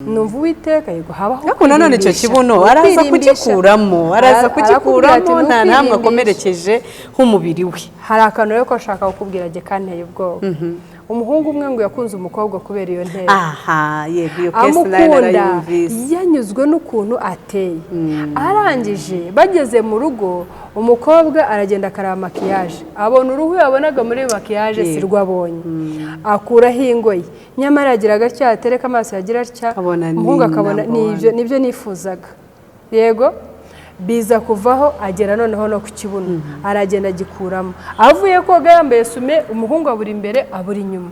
numva Uwiteka yego habaho ariko nanone icyo kibuno araza kugikuramo nta namwe akomerekeje nk'umubiri we. Hari akantu rero ko ashaka kukubwira je kanteye ubwoba. Umuhungu umwe ngo yakunze umukobwa kubera iyo ntera. Aha yego iyo case nayo narayumvise. Yanyuzwe n'ukuntu ateye. Arangije bageze mu rugo umukobwa aragenda akaraba makiyaje. Abona uruhu yabonaga muri makiyaje sirwa abonye. Akuraho ingoyi. Nyamara yagira gatya atereka amaso yagira atya. Umuhungu akabona nibyo nifuzaga. Yego biza kuvaho agera noneho no ku kibuno aragenda agikuramo avuye koga yambaye sume umuhungu aburi imbere aburi inyuma.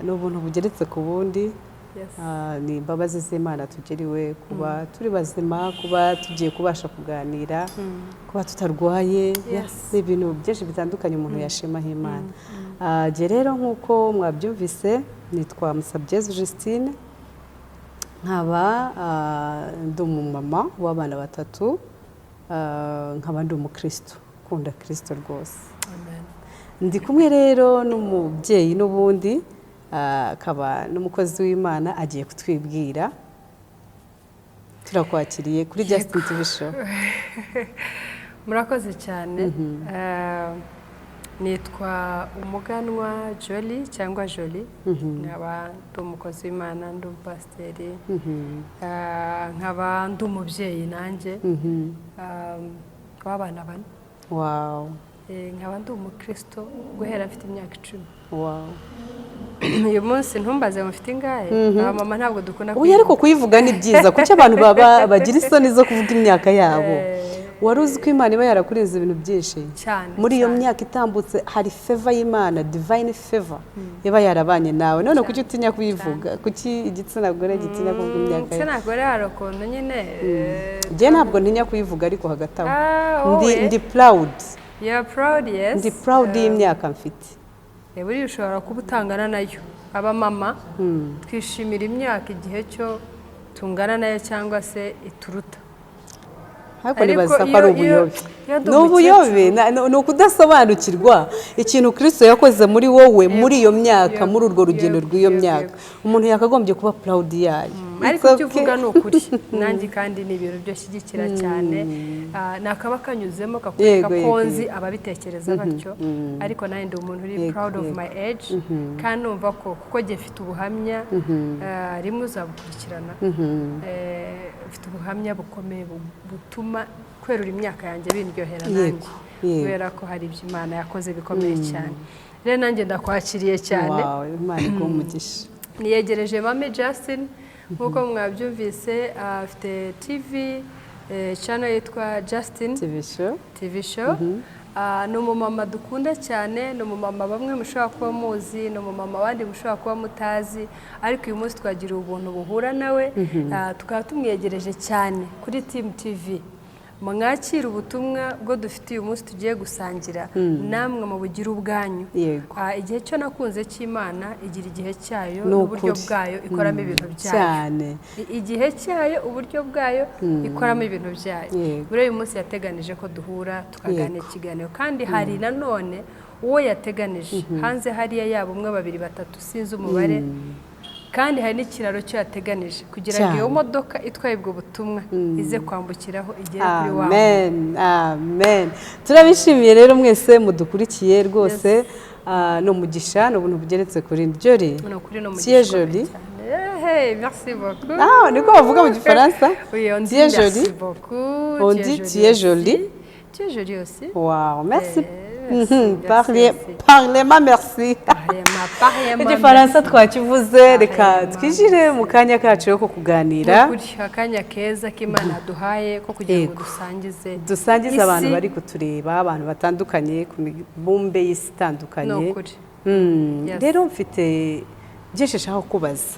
N'ubuntu bugeretse ku bundi. Ni imbabazi z'Imana tugeriwe kuba turi bazima, kuba tugiye kubasha kuganira, kuba tutarwaye, n'ibintu byinshi bitandukanye umuntu yashimaho Imana. Je rero nk'uko mwabyumvise nitwa Musabyezu Justine, nkaba ndi umumama w'abana batatu, nkaba ndi umukristo ukunda Kristo rwose. Ndi kumwe rero n'umubyeyi n'ubundi akaba n'umukozi w'Imana agiye kutwibwira. Turakwakiriye kuri Justin TV show. Murakoze cyane. Nitwa Umuganwa Jolie cyangwa Jolie. Nkaba ndi umukozi w'Imana, ndi umupasiteri. Nkaba ndi umubyeyi nanjye w'abana bane. Wow. Nkaba ndi umukristo guhera mfite imyaka 10. Wow. Uyu munsi ntumbaze mufite ingahe mama ntabwo dukunda kuyivuga. Ariko kuyivuga ni byiza kuko abantu bagira isoni zo kuvuga imyaka yabo. Wari uzi ko Imana iba yarakurinze ibintu byinshi muri iyo myaka itambutse. Hari favor y'Imana, divine favor iba yarabanye nawe. None kuki utinya kuyivuga? Kuki igitsina gore gitinya kuvuga imyaka yawe? Igitsina gore harokondo nyine je ntabwo ntinya kuyivuga ariko hagataho ndi proud. You proud? Yes. Ndi proud y'imyaka mfite. Buri ushobora kuba utangana nayo. Aba mama twishimira imyaka igihe cyo tungana nayo cyangwa se ituruta. Ariko nibaza ko ari ubuyobe. N'ubuyobe ni ukudasobanukirwa ikintu Kristo yakoze muri wowe muri iyo myaka, muri urwo rugendo rw'iyo myaka. Umuntu yakagombye kuba proud yayo. Ariko icyo uvuga ni ukuri. Nanjye kandi ni ibintu byo shyigikira cyane. Nakaba kanyuzemo kakwereka ko nzi ababitekereza batyo. Ariko nawe ndi umuntu uri proud of my age. Kandi numva ko kuko ngiye mfite ubuhamya rimwe uzabukurikirana. Mfite ubuhamya bukomeye butuma kwerura imyaka yanjye bindyohera nanjye. Kubera ko hari ibyo Imana yakoze bikomeye cyane. Rero nanjye ndakwakiriye cyane. Wow, Imana igumugisha. Niyegereje Mame Justin nkuko mwabyumvise afite TV channel yitwa Justin TV show. Ni umumama dukunda cyane, ni umumama bamwe mushobora kuba muzi, ni umumama abandi mushobora kuba mutazi, ariko uyu munsi twagira ubuntu buhura nawe tukaba tumwegereje cyane kuri Team TV. Mwakira ubutumwa bwo dufite uyu munsi tugiye gusangira namwe mu bugira ubwanyu. Igihe cyo nakunze cy'Imana igira igihe cyayo n'uburyo bwayo ikoramo ibintu byayo. Igihe cyayo uburyo bwayo ikoramo ibintu byayo. Buri uyu munsi yateganije ko duhura tukaganira ikiganiro, kandi hari nanone uwo yateganije hanze hariya yabo umwe babiri batatu sinzi umubare. Kandi hari n'ikiraro cyo yateganije kugira ngo iyo modoka itwaye ubwo butumwa ize kwambukiraho igere kuri wawe. Amen, amen. Turabishimiye rero mwese mudukurikiye rwose. No mugisha no buntu bugeretse kuri Jolie. C'est Jolie. Merci beaucoup. Niko bavuga mu Gifaransa? Oui, on dit merci beaucoup. On dit tu es jolie. Tu es jolie aussi. Wow, merci. Parlez-moi merci. Igifaransa twakivuze, reka twijire mu kanya kacu ko kuganira. Akanya keza k'Imana duhaye ko kugira ngo dusangize abantu bari kutureba, abantu batandukanye ku mibumbe y'isi itandukanye. Rero mfite byinshi nshaka kubaza.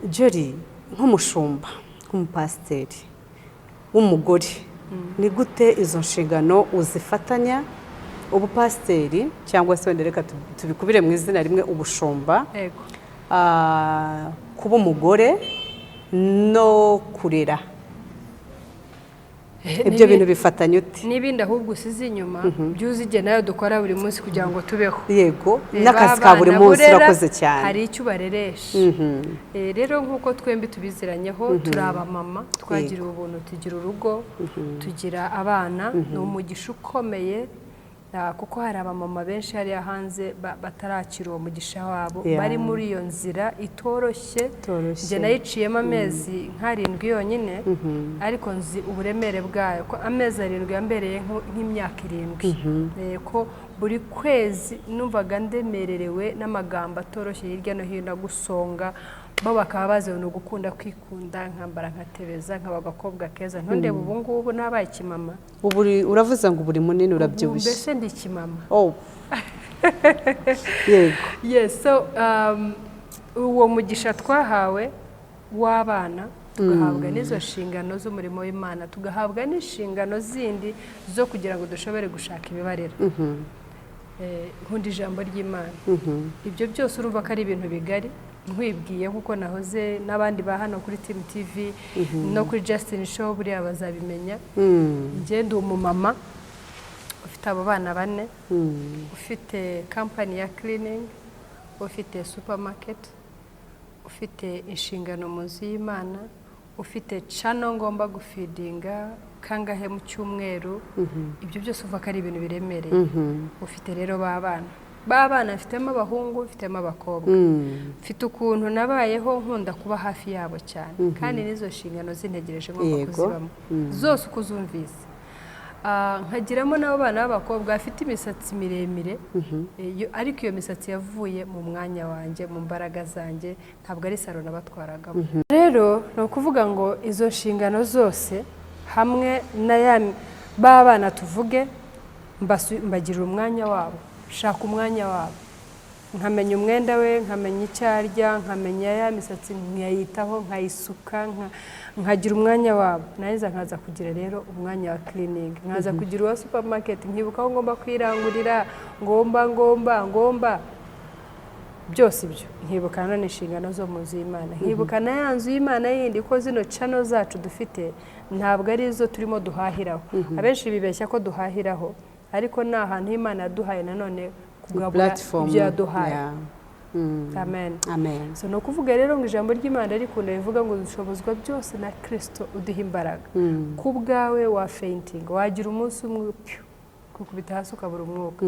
Jolie nk'umushumba, nk'umupasiteri w'umugore, ni gute izo nshingano uzifatanya ubupasiteri cyangwa se wenda reka tubikubire mu izina rimwe ubushumba, kuba umugore no kurera, ibyo bintu bifatanye ute? N'ibindi ahubwo usize inyuma byuzi nayo dukora buri munsi kugira ngo tubeho. Yego, n'akazi ka buri munsi urakoze cyane. Hari icyo ubareresha. Rero nk'uko twembi tubiziranyeho turi abamama, twagira ubuntu, tugira urugo, tugira abana, ni umugisha ukomeye kuko hari abamama benshi hariya hanze batarakira uwo mugisha wabo, bari muri iyo nzira itoroshye. Njye nayiciyemo amezi nk'arindwi yonyine, ariko nzi uburemere bwayo ko amezi 7 yambereye nk'imyaka 7, ko buri kwezi numvaga ndemererewe n'amagambo atoroshye hirya no hino gusonga, bo bakaba bazibona gukunda kwikunda, nkambara nkatebeza, nkaba agakobwa keza, ntundebe ubu ngubu nabaye ikimama. Ubu uravuze ngo buri munini urabyibushye? Mbese ndi ikimama. Yego. Yes, so uwo mugisha twahawe w'abana, tugahabwa n'izo nshingano z'umurimo w'Imana, tugahabwa n'inshingano zindi zo kugira ngo dushobore gushaka ibibarera. Nkunda ijambo ry'Imana. Ibyo byose urumva ko ari ibintu bigari, nkwibwiye nkuko nahoze n'abandi ba hano kuri Team TV no kuri Justin Show buriya bazabimenya. Njye ndi umumama ufite abo bana 4, ufite company ya cleaning, ufite supermarket, ufite inshingano mu nzu y'Imana, ufite channel ngomba gufidinga kangahe mu cyumweru. Ibyo byose uva ko ari ibintu biremereye. Ufite rero babana mfitemo abahungu, mfitemo abakobwa. Mfite ukuntu nabayeho nkunda kuba hafi yabo cyane, kandi nizo nshingano zintegereje ngomba kuzibamo zose uko uzumvise. Nkagiramo n'abo bana b'abakobwa bafite imisatsi miremire, ariko iyo misatsi yavuye mu mwanya wanjye, mu mbaraga zanjye, ntabwo ari salo nabatwaragamo. Rero ni ukuvuga ngo izo nshingano zose hamwe b'abana tuvuge mbagirira umwanya wabo, shaka umwanya wabo, nkamenya umwenda we, nkamenya icyo arya, nkamenya ya misatsi nkayitaho, nkayisuka, nkagira umwanya wabo. Naheza nkaza kugira rero umwanya wa cleaning, nkaza kugira uwa supermarket, nkibuka aho ngomba kwirangurira, ngomba byose ibyo nkibuka none inshingano zo mu nzu y'Imana, nkibuka na ya nzu y'Imana yindi ko zino channel zacu dufite ntabwo ari zo turimo duhahiraho. Abenshi bibeshya ko duhahiraho, ariko ni ahantu Imana yaduhaye nanone kugabura ibyo yaduhaye. Amen. So no kuvuga rero ngo ijambo ry'Imana rikunda rivuga ngo dushobozwa byose na Kristo uduha imbaraga. Ku bwawe wa fainting, wagira umunsi umwe kukubita hasi ukabura umwuka,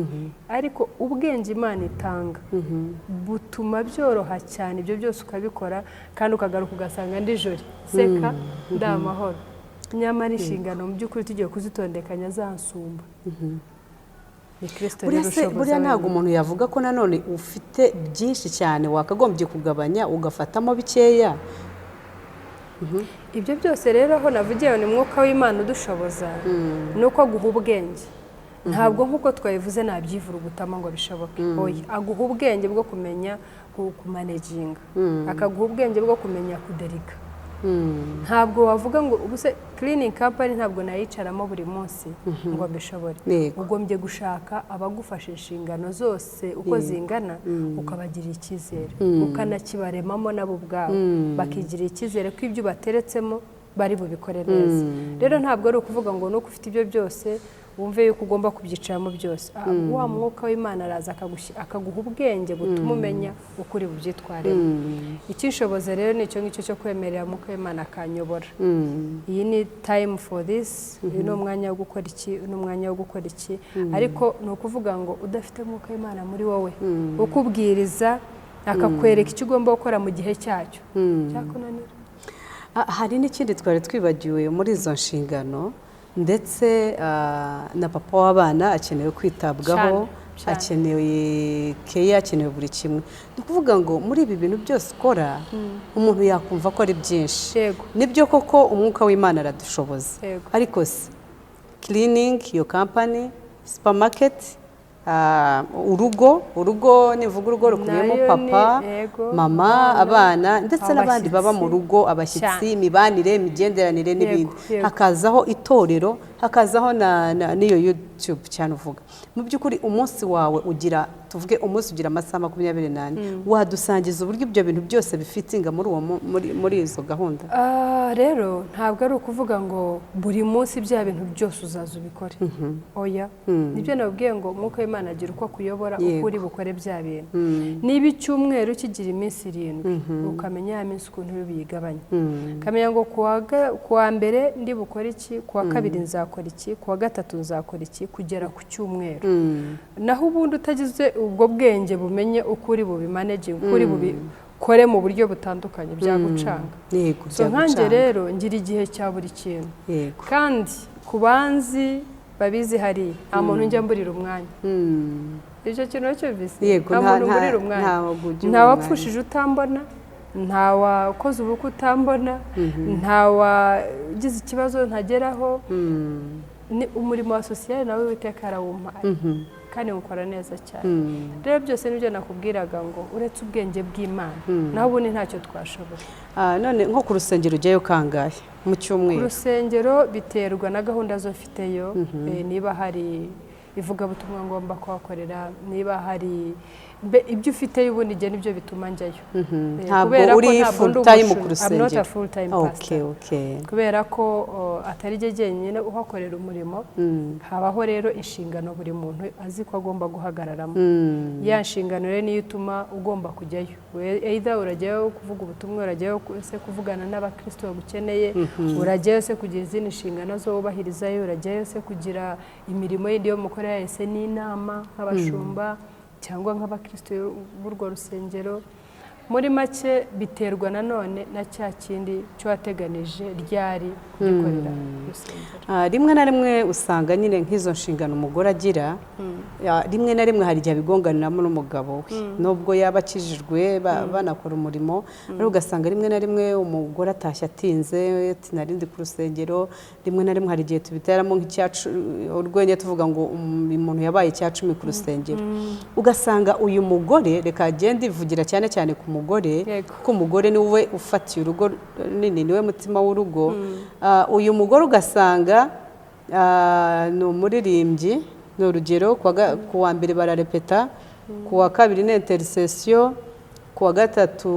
ariko ubwenge Imana itanga butuma byoroha cyane ibyo byose ukabikora, kandi ukagaruka ugasanga ndi jori seka ndamahoro. Nyamara inshingano mu by'ukuri tugiye kuzitondekanya zansumba. Buriya ntabwo umuntu yavuga ko nanone ufite byinshi cyane wakagombye kugabanya ugafatamo bikeya. Ibyo byose rero aho navugiye ni mwuka w'Imana udushoboza, nuko aguha ubwenge. Ntabwo nk'uko twabivuze nabyivura gutama ngo bishoboke. Oya, aguha ubwenge bwo kumenya kumanaginga, akaguha ubwenge bwo kumenya kuderika. Ntabwo wavuga ngo ubuse cleaning company ntabwo nayicaramo buri munsi ngo mbishobore. Ugombye gushaka abagufasha inshingano zose uko zingana, ukabagirira icyizere, ukanakibaremamo nabo ubwabo, bakigirira icyizere ko ibyo bateretsemo bari bubikore neza. Rero ntabwo ari ukuvuga ngo nuko ufite ibyo byose wumve yuko ugomba kubyicaramo byose. Wa mwuka w'Imana araza akaguha ubwenge butuma umenya ukuri bubyitwaremo. Icyishoboza rero ni icyo ngicyo cyo kwemerera mwuka w'Imana akanyobora. Iyi ni time for this, uyu ni umwanya wo gukora iki, n'umwanya wo gukora iki. Ariko ni ukuvuga ngo udafite mwuka w'Imana muri wowe ukubwiriza, akakwereka icyo ugomba gukora mu gihe cyacyo, cyakunanira. Hari n'ikindi twari twibagiwe muri izo nshingano, ndetse na papa w'abana akenewe kwitabwaho, akenewe keya, akenewe buri kimwe. Ni ukuvuga ngo muri ibi bintu byose ukora umuntu yakumva ko ari byinshi. Nibyo koko umwuka w'Imana aradushoboza, ariko se cleaning your company, supermarket, urugo nivuga urugo rukubiyemo papa mama abana ndetse n'abandi baba mu rugo abashyitsi imibanire imigenderanire n'ibindi hakazaho itorero hakazaho n'iyo YouTube cyane uvuga mu by'ukuri umunsi wawe ugira tuvuge umunsi ugira amasaha 24 wadusangiza uburyo ibyo bintu byose bifitinga muri izo gahunda rero ntabwo ari ukuvuga ngo buri munsi bya bintu byose uzaza ubikore oya nibyo nabwiye ngo mwuka w'Imana agira uko kuyobora ukuri bukore bya bintu niba icyumweru kigira iminsi 7 ukamenya ya minsi ukuntu biyigabanya kamenya ngo kuwa mbere ndi bukore iki kuwa kabiri nzakora iki kuwa gatatu nzakora iki kugera ku cyumweru naho ubundi utagize ubwo bwenge bumenye ukuri bubimanage ukuri bubikore mu buryo butandukanye byagucanga so nkanje rero ngira igihe cya buri kintu kandi kubanzi babizi hari nta muntu njya mburira umwanya icyo kintu cyo bise nta muntu mburira umwanya nta wapfushije utambona nta wakoze ubukwe utambona nta wagize ikibazo ntageraho ni umurimo wa sosiyete nawe witeka arawumpaye kandi mukora neza cyane rero byose nibyo nakubwiraga ngo uretse ubwenge bw'Imana naho ubundi ntacyo twashobora none nko ku rusengero ujyayo kangahe mu cyumweru ku rusengero biterwa na gahunda zo mfiteyo niba hari ivugabutumwa ngomba kuhakorera niba hari ibyo ufite ubundi igihe nibyo bituma njyayo ntabwo uri full time ku rusengero I'm not a full time pastor kubera ko atari je jyenyine uhakorera umurimo habaho rero inshingano buri muntu azi ko agomba guhagararamo ya nshingano rero niyo ituma ugomba kujyayo either urajyayo kuvuga ubutumwa urajyayo se kuvugana n'abakristo bagukeneye urajyayo se kugira izindi nshingano zo ubahirizayo urajyayo se kugira imirimo yindi yo mukorera ese n'inama nk'abashumba cyangwa nk'abakristo b'urwo rusengero muri make biterwa nanone na cya kindi cyo wateganije ryari kugikorera rusengero rimwe na rimwe usanga nyine nk'izo nshingano umugore agira rimwe na rimwe hari igihe bigonganiramo n'umugabo we nubwo yaba akijijwe banakora umurimo ariko ugasanga rimwe na rimwe umugore atashye atinze narindi ku rusengero rimwe na rimwe hari igihe tubiteramo nk'icyacu urwenya tuvuga ngo umuntu yabaye icyacumi ku rusengero ugasanga uyu mugore reka agende ivugira cyane cyane ku mugore ko umugore niwe ufatiye urugo nini niwe mutima w'urugo uyu mugore ugasanga ni umuririmbyi ni urugero ku wa mbere bararepeta ku wa kabiri ni intercession ku wa gatatu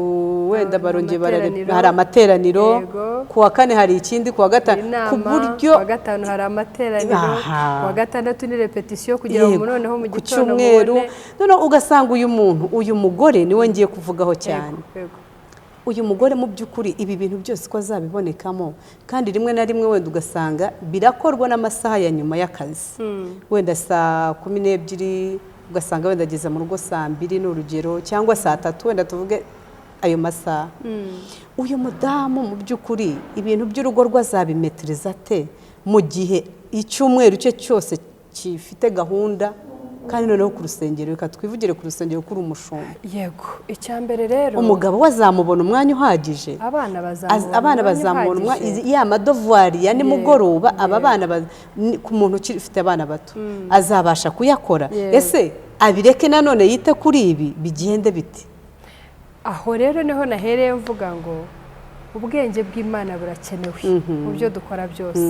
wenda barongeye hari amateraniro ku wa kane hari ikindi ku wa gatanu ku buryo ku wa gatanu hari amateraniro ku wa gatandatu ni repetition kugira ngo noneho mu gitondo mubone none ugasanga uyu mugore niwe ngiye kuvugaho cyane uyu mugore mu by'ukuri ibi bintu byose ko azabibonekamo kandi rimwe na rimwe wenda ugasanga birakorwa n'amasaha ya nyuma y'akazi wenda saa 12 ugasanga wenda ageze mu rugo saa 2 n'urugero cyangwa saa 3 wenda tuvuge ayo masaha uyu mudamu mu by'ukuri ibintu by'urugo rwazabimetriza ate mu gihe icyumweru cye cyose gifite gahunda kandi noneho ku rusengero reka twivugire ku rusengero kuri umushumba yego icyambere rero umugabo wazamubona umwanya uhagije abana bazamubona ya madovuari ya nimugoroba aba bana ku muntu ufite abana bato azabasha kuyakora ese abireke nanone yite kuri ibi bigende biti aho rero niho nahereye mvuga ngo ubwenge bw'Imana burakenewe mu byo dukora byose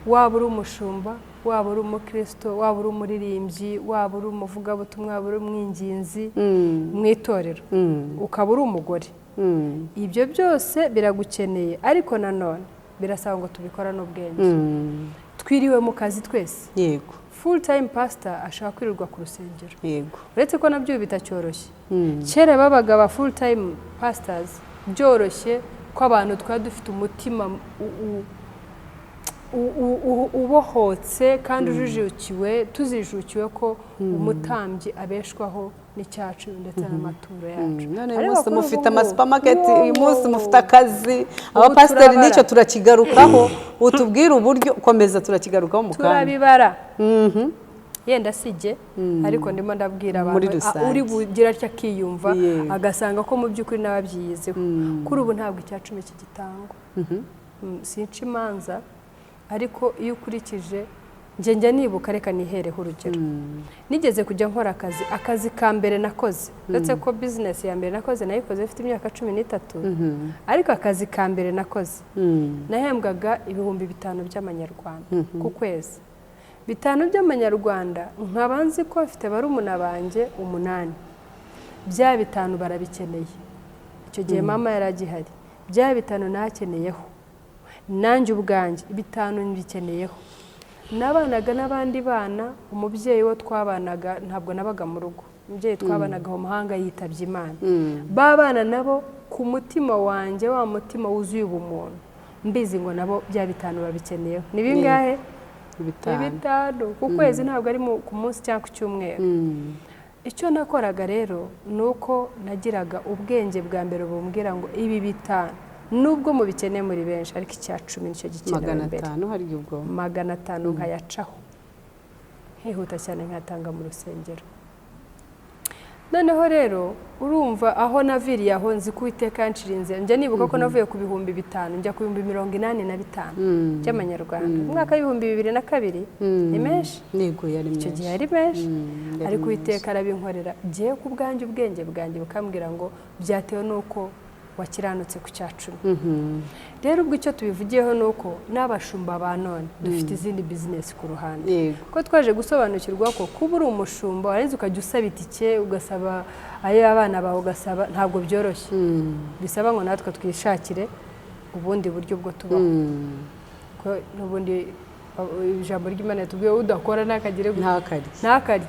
waba uri umushumba waba uri umukristo waba uri umuririmbyi waba uri umuvugabutumwa waba uri umwinginzi mu itorero ukaba uri umugore ibyo byose biragukeneye ariko nanone birasaba ngo tubikora n'ubwenge twiriwe mu kazi twese yego full time pastor ashaka kwirirwa ku rusengero yego uretse ko nabyo bitacyoroshye kera babaga ba full time pastors byoroshye ko abantu twari dufite umutima ubohotse kandi ujijukiwe tuzijukiwe ko umutambyi abeshwaho n'icyacu ndetse n'amaturo yacu none uyu munsi mufite amasupamaketi uyu munsi mufite akazi abapasiteri n'icyo turakigarukaho utubwire uburyo komeza turakigarukaho mu kanya turabibara yenda sijye ariko ndimo ndabwira abantu uri bugira atya akiyumva agasanga ko mu by'ukuri n'ababyiyizeho kuri ubu ntabwo icyacumi kigitangwa sinca imanza ariko iyo ukurikije njya nibuka reka nihereho urugero nigeze kujya nkora akazi ka mbere nakoze ndetse ko business ya mbere nakoze nayikoze ifite imyaka 13 ariko akazi ka mbere nakoze nahembwaga ibihumbi 5 by'amanyarwanda ku kwezi 5 by'amanyarwanda nkabanzi ko afite barumuna banjye 8 bya 5 barabikeneye icyo gihe mama yaragihari bya 5 nakeneyeho nanjye ubwanjye 5 mbikeneyeho nabanaga n'abandi bana umubyeyi wo twabanaga ntabwo nabaga mu rugo umubyeyi twabanaga mu mahanga yitabye Imana babana nabo ku mutima wanjye wa mutima wuzuye ubumuntu mbizi ngo nabo bya 5 babikeneyeho ni bingahe 5 ku kwezi ntabwo ari ku munsi cyangwa ku cyumweru icyo nakoraga rero nuko nagiraga ubwenge bwa mbere bumbwira ngo ibi 5 nubwo mu bikeneye muri benshi ariko icya 10 nicyo gikenewe mbere 500 hari ubwo 500 nkayacaho hihuta cyane nkatanga mu rusengero noneho rero urumva aho naviriye aho nzi ko Uwiteka yanshirinze njya nibuka ko navuye ku bihumbi 5 njya ku bihumbi 85 by'amanyarwanda mu mwaka w'ibihumbi 2002 ni menshi nego yari menshi icyo gihe yari menshi ariko Uwiteka arabinkorera giye ku bwanjye ubwenge bwanjye bukambwira ngo byatewe nuko wakiranutse ku cya 10 rero ubwo icyo tubivugiyeho nuko n'abashumba ba none dufite izindi business ku ruhande ko twaje gusobanukirwa ko kuba uri umushumba warenze ukajya usaba itike ugasaba ayo abana bawe ugasaba ntabwo byoroshye bisaba ngo natwe twishakire ubundi buryo bwo tubaho ko n'ubundi ijambo ry'Imana tubwiye udakora nakagire ntakarye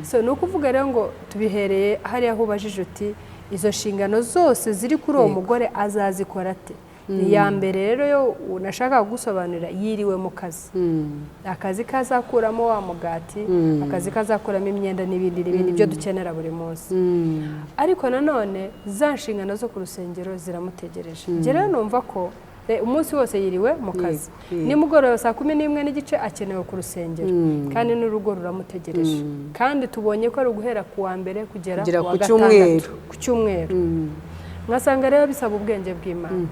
so nuko uvuga rero ngo tubihereye hariya hubajije uti izo nshingano zose ziri kuri uwo mugore azazikora ate iya mbere rero yo unashaka gusobanurira yiriwe mu akazi kazakuramo wa mugati akazi kazakuramo imyenda n'ibindi byo dukenera buri munsi ariko nanone za nshingano zo ku rusengero ziramutegereje njye rero numva ko umunsi wose yiriwe mu kazi nimugoroba saa 11 n'igice akenewe ku rusengero kandi n'urugo ruramutegereje kandi tubonye ko ari uguhera ku wa mbere kugera ku cyumweru nkasanga rero bisaba ubwenge bw'Imana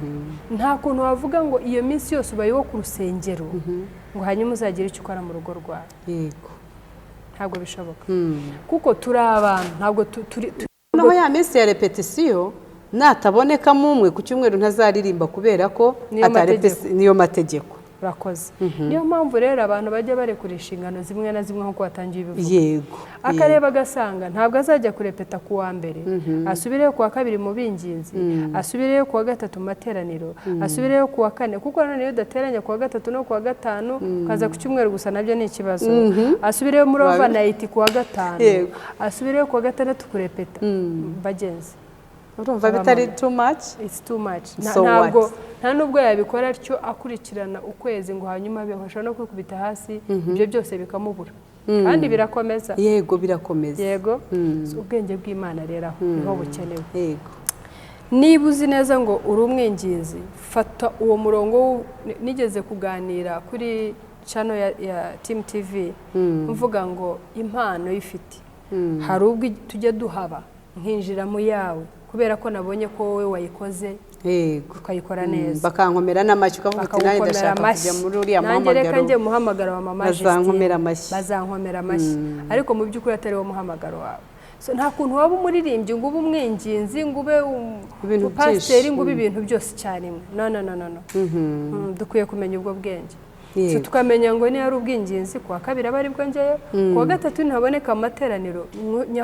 nta kuntu wavuga ngo iyo minsi yose ubayeho ku rusengero ngo hanyuma uzagire icyo ukora mu rugo rwawe yego ntabwo bishoboka kuko turi abantu ntabwo naho ya minsi ya repetition natabonekamo umwe ku cyumweru ntazaririmba kubera ko niyo mategeko urakoze niyo mpamvu rero abantu bajya barekura inshingano zimwe na zimwe nk'uko watangiye ibivuga yego akareba agasanga ntabwo azajya kurepeta ku wa mbere asubireyo ku wa kabiri mu binginzi asubireyo ku wa gatatu mu materaniro asubireyo ku wa kane kuko none iyo udateranya ku wa gatatu no ku wa gatanu kaza ku cyumweru gusa nabyo ni ikibazo asubireyo muri overnight ku wa gatanu asubireyo ku wa gatandatu kurepeta bagenzi urumva bitari too much it's too much ntabwo nta nubwo yabikora atyo akurikirana ukwezi ngo hanyuma bihosha no kwikubita hasi ibyo byose bikamubura kandi birakomeza yego birakomeza yego ubwenge bw'Imana rero niho bukenewe yego niba uzi neza ngo uri umwinginzi fata uwo murongo nigeze kuganira kuri channel ya Team TV mvuga ngo impano ifite hari ubwo tujye duhaba nkinjira mu yawe kubera ko nabonye ko wowe wayikoze yego ukayikora neza bakankomera n'amashyi ukavuga uti nanjye ndashaka kujya muri uriya muhamagaro nanjye reka njye muhamagaro wa mama bazankomera amashyi ariko mu by'ukuri atari wo muhamagaro wawe so nta kuntu waba umuririmbyi ngo ube umwinginzi ngo ube umupasiteri ngo ube ibintu byose icyarimwe no dukwiye kumenya ubwo bwenge so tukamenya ngo niyo ari ubwinginzi ku wa kabiri aba ari bwo njyeyo ku wa gatatu ntaboneka amateraniro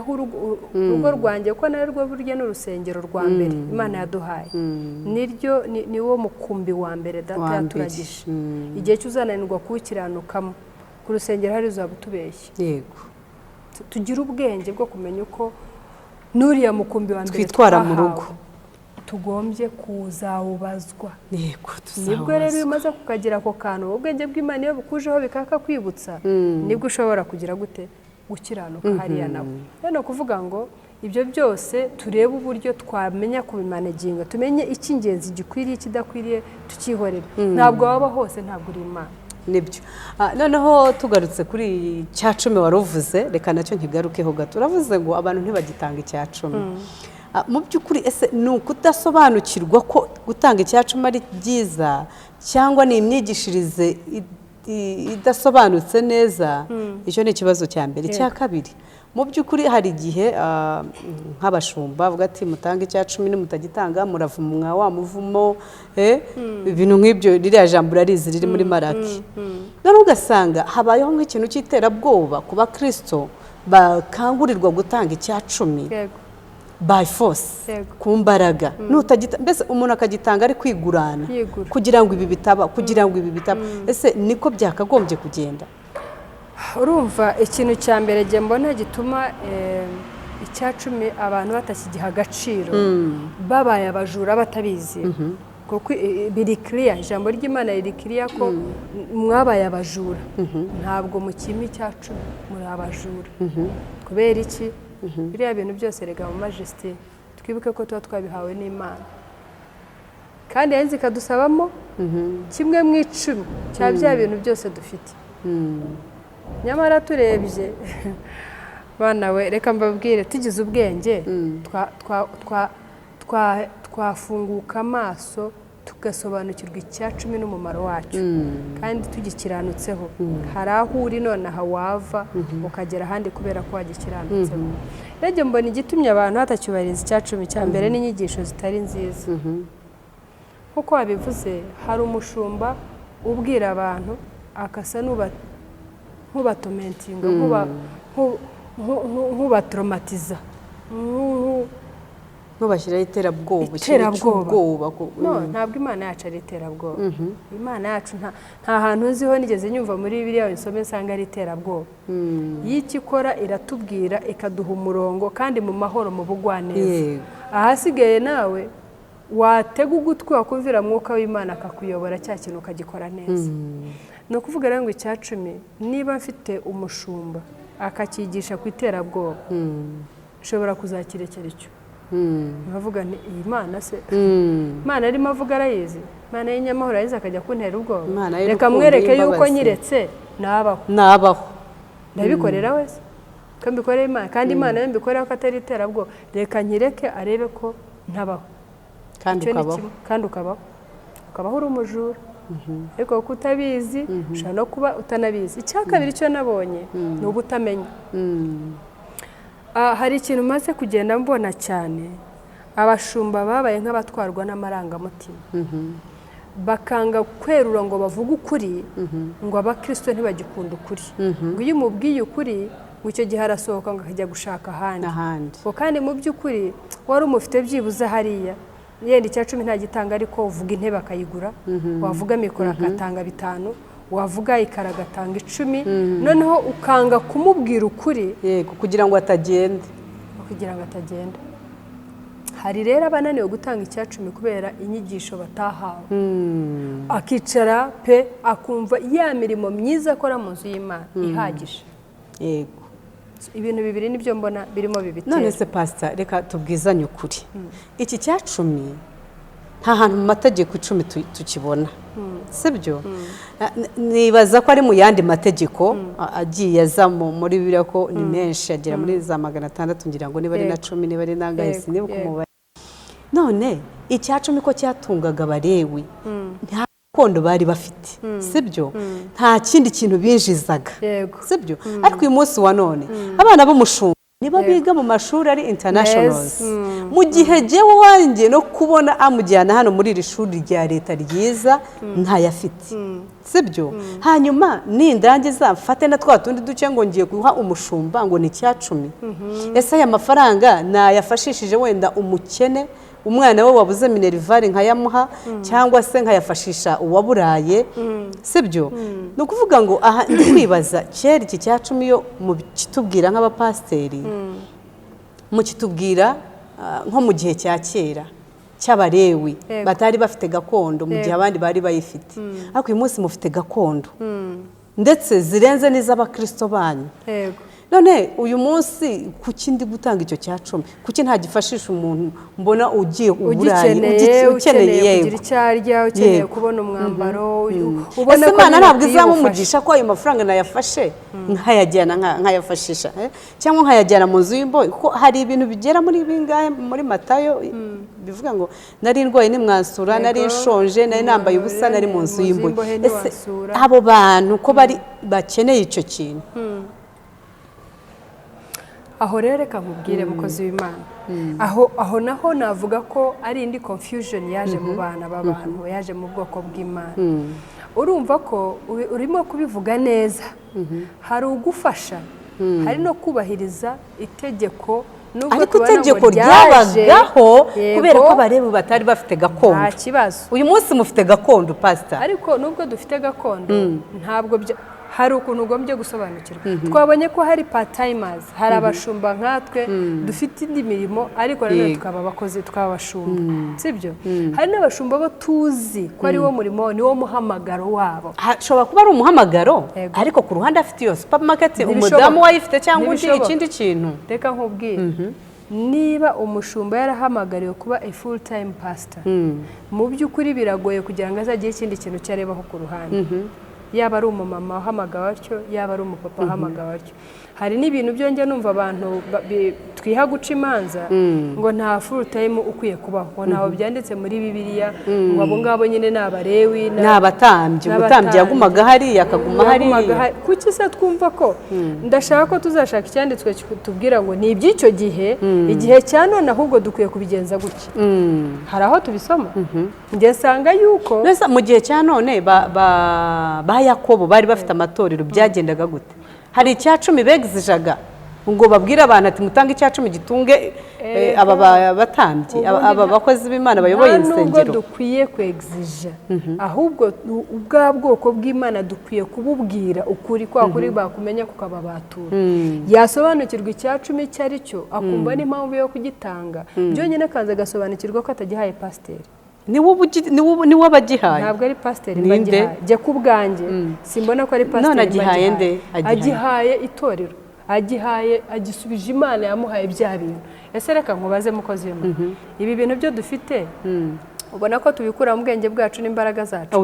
urugo rwanjye ko nawe rwo burya n'urusengero rwa mbere Imana yaduhaye ni wo mukumbi wa mbere data yaturagije igihe cy'uzananirwa kuwukiranukamo ku rusengero hari uzaba utubeshye yego tugira ubwenge bwo kumenya uko n'uriya mukumbi wa mbere twitwara mu rugo tugombye kuzawubazwa yego nibwo rero iyo umaze kukagira ako kantu ubwenge bw'Imana iyo bukujeho bikaka kwibutsa nibwo ushobora kugira gute gukiranuka hariya nabo rero kuvuga ngo ibyo byose turebe uburyo twamenya kubimanaginga tumenye icy'ingenzi gikwiriye kidakwiriye tukihorera ntabwo waba hose ntabwo uri Imana nibyo noneho tugarutse kuri cya 10 waruvuze reka nacyo nkigarukeho gato uravuze ngo abantu ntibagitanga icya 10 mu by'ukuri ese ni ukudasobanukirwa ko gutanga icya 10 ari byiza cyangwa ni imyigishirize idasobanutse neza icyo ni ikibazo cya mbere. icya kabiri mu by'ukuri hari igihe nk'abashumba bavuga ati mutange icya 10 nimutagitanga muravumwa wa muvumo ibintu nk'ibyo ririya jambo urarizi riri muri Maraki. none ugasanga habayeho nk'ikintu cy'iterabwoba ku bakristo bakangurirwa gutanga icya 10 by force ku mbaraga mbese umuntu akagitanga ari kwigurana kugira ngo ibi bitaba ese niko byakagombye kugenda? urumva ikintu cya mbere njye mbona gituma icya 10 abantu batakigiha agaciro babaye abajura batabizi kuko biri clear, ijambo ry'Imana riri clear ko mwabaye abajura, ntabwo mu kimi cya 10 muri abajura. kubera iki? biriya bintu byose rega mu majesté twibuke ko tuba twabihawe n'Imana kandi yanze ikadusabamo kimwe mu 10 cya bya bintu byose dufite. nyamara turebye bana we reka mbabwire tugize ubwenge twafunguka amaso tugasobanukirwa icya 10 n'umumaro wacu kandi tugikiranutseho. hari aho uri none aha wava ukagera ahandi kubera ko wagikiranutseho. rege mbona igitumye abantu hatacyubahiriza icya 10 cya mbere n'inyigisho zitari nziza. nk'uko wabivuze hari umushumba ubwira abantu akasa nk'ubatomentinga nk'ubatraumatiza ntubashyiraho iterabwoba. ntabwo Imana yacu ari iterabwoba. Imana yacu nta hantu nziho nigeze nyumva muri biriya nsome nsanga ari iterabwoba. y'icyo ikora iratubwira ikaduha umurongo kandi mu mahoro mu bugwaneza. ahasigaye nawe watega ugutwi wakumvira mwuka w'Imana akakuyobora cya kintu ukagikora neza. ni ukuvuga rero ngo icya 10 niba mfite umushumba akakigisha ku iterabwoba nshobora kuzakirekera icyo. nkavuga nti iyi Mana se Imana arimo avuga arayizi, Imana y'inyamahoro arayizi akajya kuntera ubwoba, reka mwereke yuko nyiretse nabaho ndabikorera wese ko mbikorera Imana kandi Imana yo mbikorera ko atari iterabwoba, reka nyireke arebe ko ntabaho kandi ukabaho uri umujura. ariko kuko utabizi ushobora no kuba utanabizi. icya kabiri cyo nabonye ni ubutamenya. hari ikintu maze kugenda mbona cyane, abashumba babaye nk'abatwarwa n'amarangamutima bakanga kwerura ngo bavuge ukuri, ngo abakristo ntibagikunda ukuri, ngo iyo umubwiye ukuri ngo icyo gihe arasohoka ngo akajya gushaka ahandi. kandi mu by'ukuri wari umufite byibuze hariya yenda icya 10 ntagitanga, ariko uvuga intebe akayigura, wavuga mikoro agatanga 5, wavuga ikara agatanga 10, noneho ukanga kumubwira ukuri kugira ngo atagenda. hari rero abananiwe gutanga icya 10 kubera inyigisho batahawe. akicara pe akumva ya mirimo myiza akora mu nzu y'Imana ihagije. ibintu bibiri nibyo mbona birimo bibitera. none se pastor reka tubwizanye ukuri, iki cya 10 nta hantu mu mategeko 10 tukibona, sibyo? nibaza ko ari mu yandi mategeko agiye aza muri bibiri ko ni menshi, agera muri za 600 ngira ngo niba ari na 10 niba ari nangahise niba kumubare. none icya 10 ko cyatungaga Abalewi nta kondo bari bafite, sibyo? nta kindi kintu binjizaga, sibyo? ariko uyu munsi wa none abana b'umushumba niba biga mu mashuri ari internationals, mu gihe jewe wanjye no kubona amujyana hano muri iri shuri rya leta ryiza ntayafite, sibyo? hanyuma nindangiza mfate na twa tundi duce ngo ngiye guha umushumba ngo ni cya 10. ese aya mafaranga nayafashishije wenda umukene, umwana we wabuze minerivare nkayamuha, cyangwa se nkayafashisha uwaburaye, sibyo? ni ukuvuga ngo aha ndi kwibaza kera iki cya 10 yo mu kitubwira nk'abapasiteri mukitubwira nko mu gihe cya kera cy'Abalewi batari bafite gakondo mu gihe abandi bari bayifite, ariko uyu munsi mufite gakondo ndetse zirenze n'iz'abakristo banyu. none uyu munsi kuki ndi gutanga icyo cya 10 kuki nta gifashisha umuntu mbona ugiye uburayi ukeneye kugira icyarya ukeneye kubona umwambaro ubona ko Imana ntabwo izamumugisha ko ayo mafaranga nayafashe nkayafashisha cyangwa nkayajyana mu nzu y'imbohe kuko hari ibintu bigera muri bingahe muri Matayo bivuga ngo nari ndwaye nimwansura nari nshonje nari nambaye ubusa nari mu nzu y'imbohe abo bantu ko bari bakeneye icyo kintu aho rero reka nkubwire mukozi w'Imana aho naho navuga ko ari indi confusion yaje mu bana b'abantu yaje mu bwoko bw'Imana urumva ko urimo kubivuga neza hari ugufasha hari no kubahiriza itegeko ariko itegeko ryabagaho kubera ko abarebu batari bafite gakondo nta kibazo uyu munsi mufite gakondo pastor ariko nubwo dufite gakondo ntabwo hari ukuntu ugombye gusobanukirwa twabonye ko hari part timers hari abashumba nkatwe dufite indi mirimo ariko nanone tukaba abakozi tw'abashumba sibyo hari n'abashumba bo tuzi ko ari wo murimo ni wo muhamagaro wabo hashobora kuba ari umuhamagaro ariko ku ruhande afite iyo supermarket umudamu wayifite cyangwa ikindi kintu reka nkubwire niba umushumba yarahamagariwe kuba a full time pastor mu by'ukuri biragoye kugira ngo azagire ikindi kintu cyarebaho ku ruhande yaba ari umumama wahamagawe atyo yaba ari umupapa wahamagawe atyo hari n'ibintu byongeye numva abantu twiha guca imanza ngo nta full time ukwiye kubaho ngo ntaho byanditse muri Bibiliya ngo abo ngabo nyine ni Abalewi n'abatambyi umutambyi yagumaga hariya akaguma hariya kuki se twumva ko ndashaka ko tuzashaka icyanditswe tubwira ngo ni iby'icyo gihe igihe cya none ahubwo dukwiye kubigenza gutya hari aho tubisoma njye nsanga yuko mu gihe cya none ba Yakobo bari bafite amatorero byagendaga gute hari icya 10 begizijaga ngo babwire abantu ati mutange icya 10 gitunge aba batambyi aba bakozi b'Imana bayoboye insengero nubwo dukwiye kwegizija ahubwo ubwa bwoko bw'Imana dukwiye kububwira ukuri kwa kuri bakumenya kukaba batura yasobanukirwa icya 10 cyari cyo akumva n'impamvu yo kugitanga byonyine kanze gasobanukirwa ko atagihaye pasiteri ni wabagihaye ntabwo ari pasiteri bagihaye jye ku bwanjye simbona ko ari pasiteri bagihaye agihaye itorero agisubije Imana yamuhaye bya bintu ese reka nkubaze mukozi w'Imana ibi bintu byo dufite ubona ko tubikura mu bwenge bwacu n'imbaraga zacu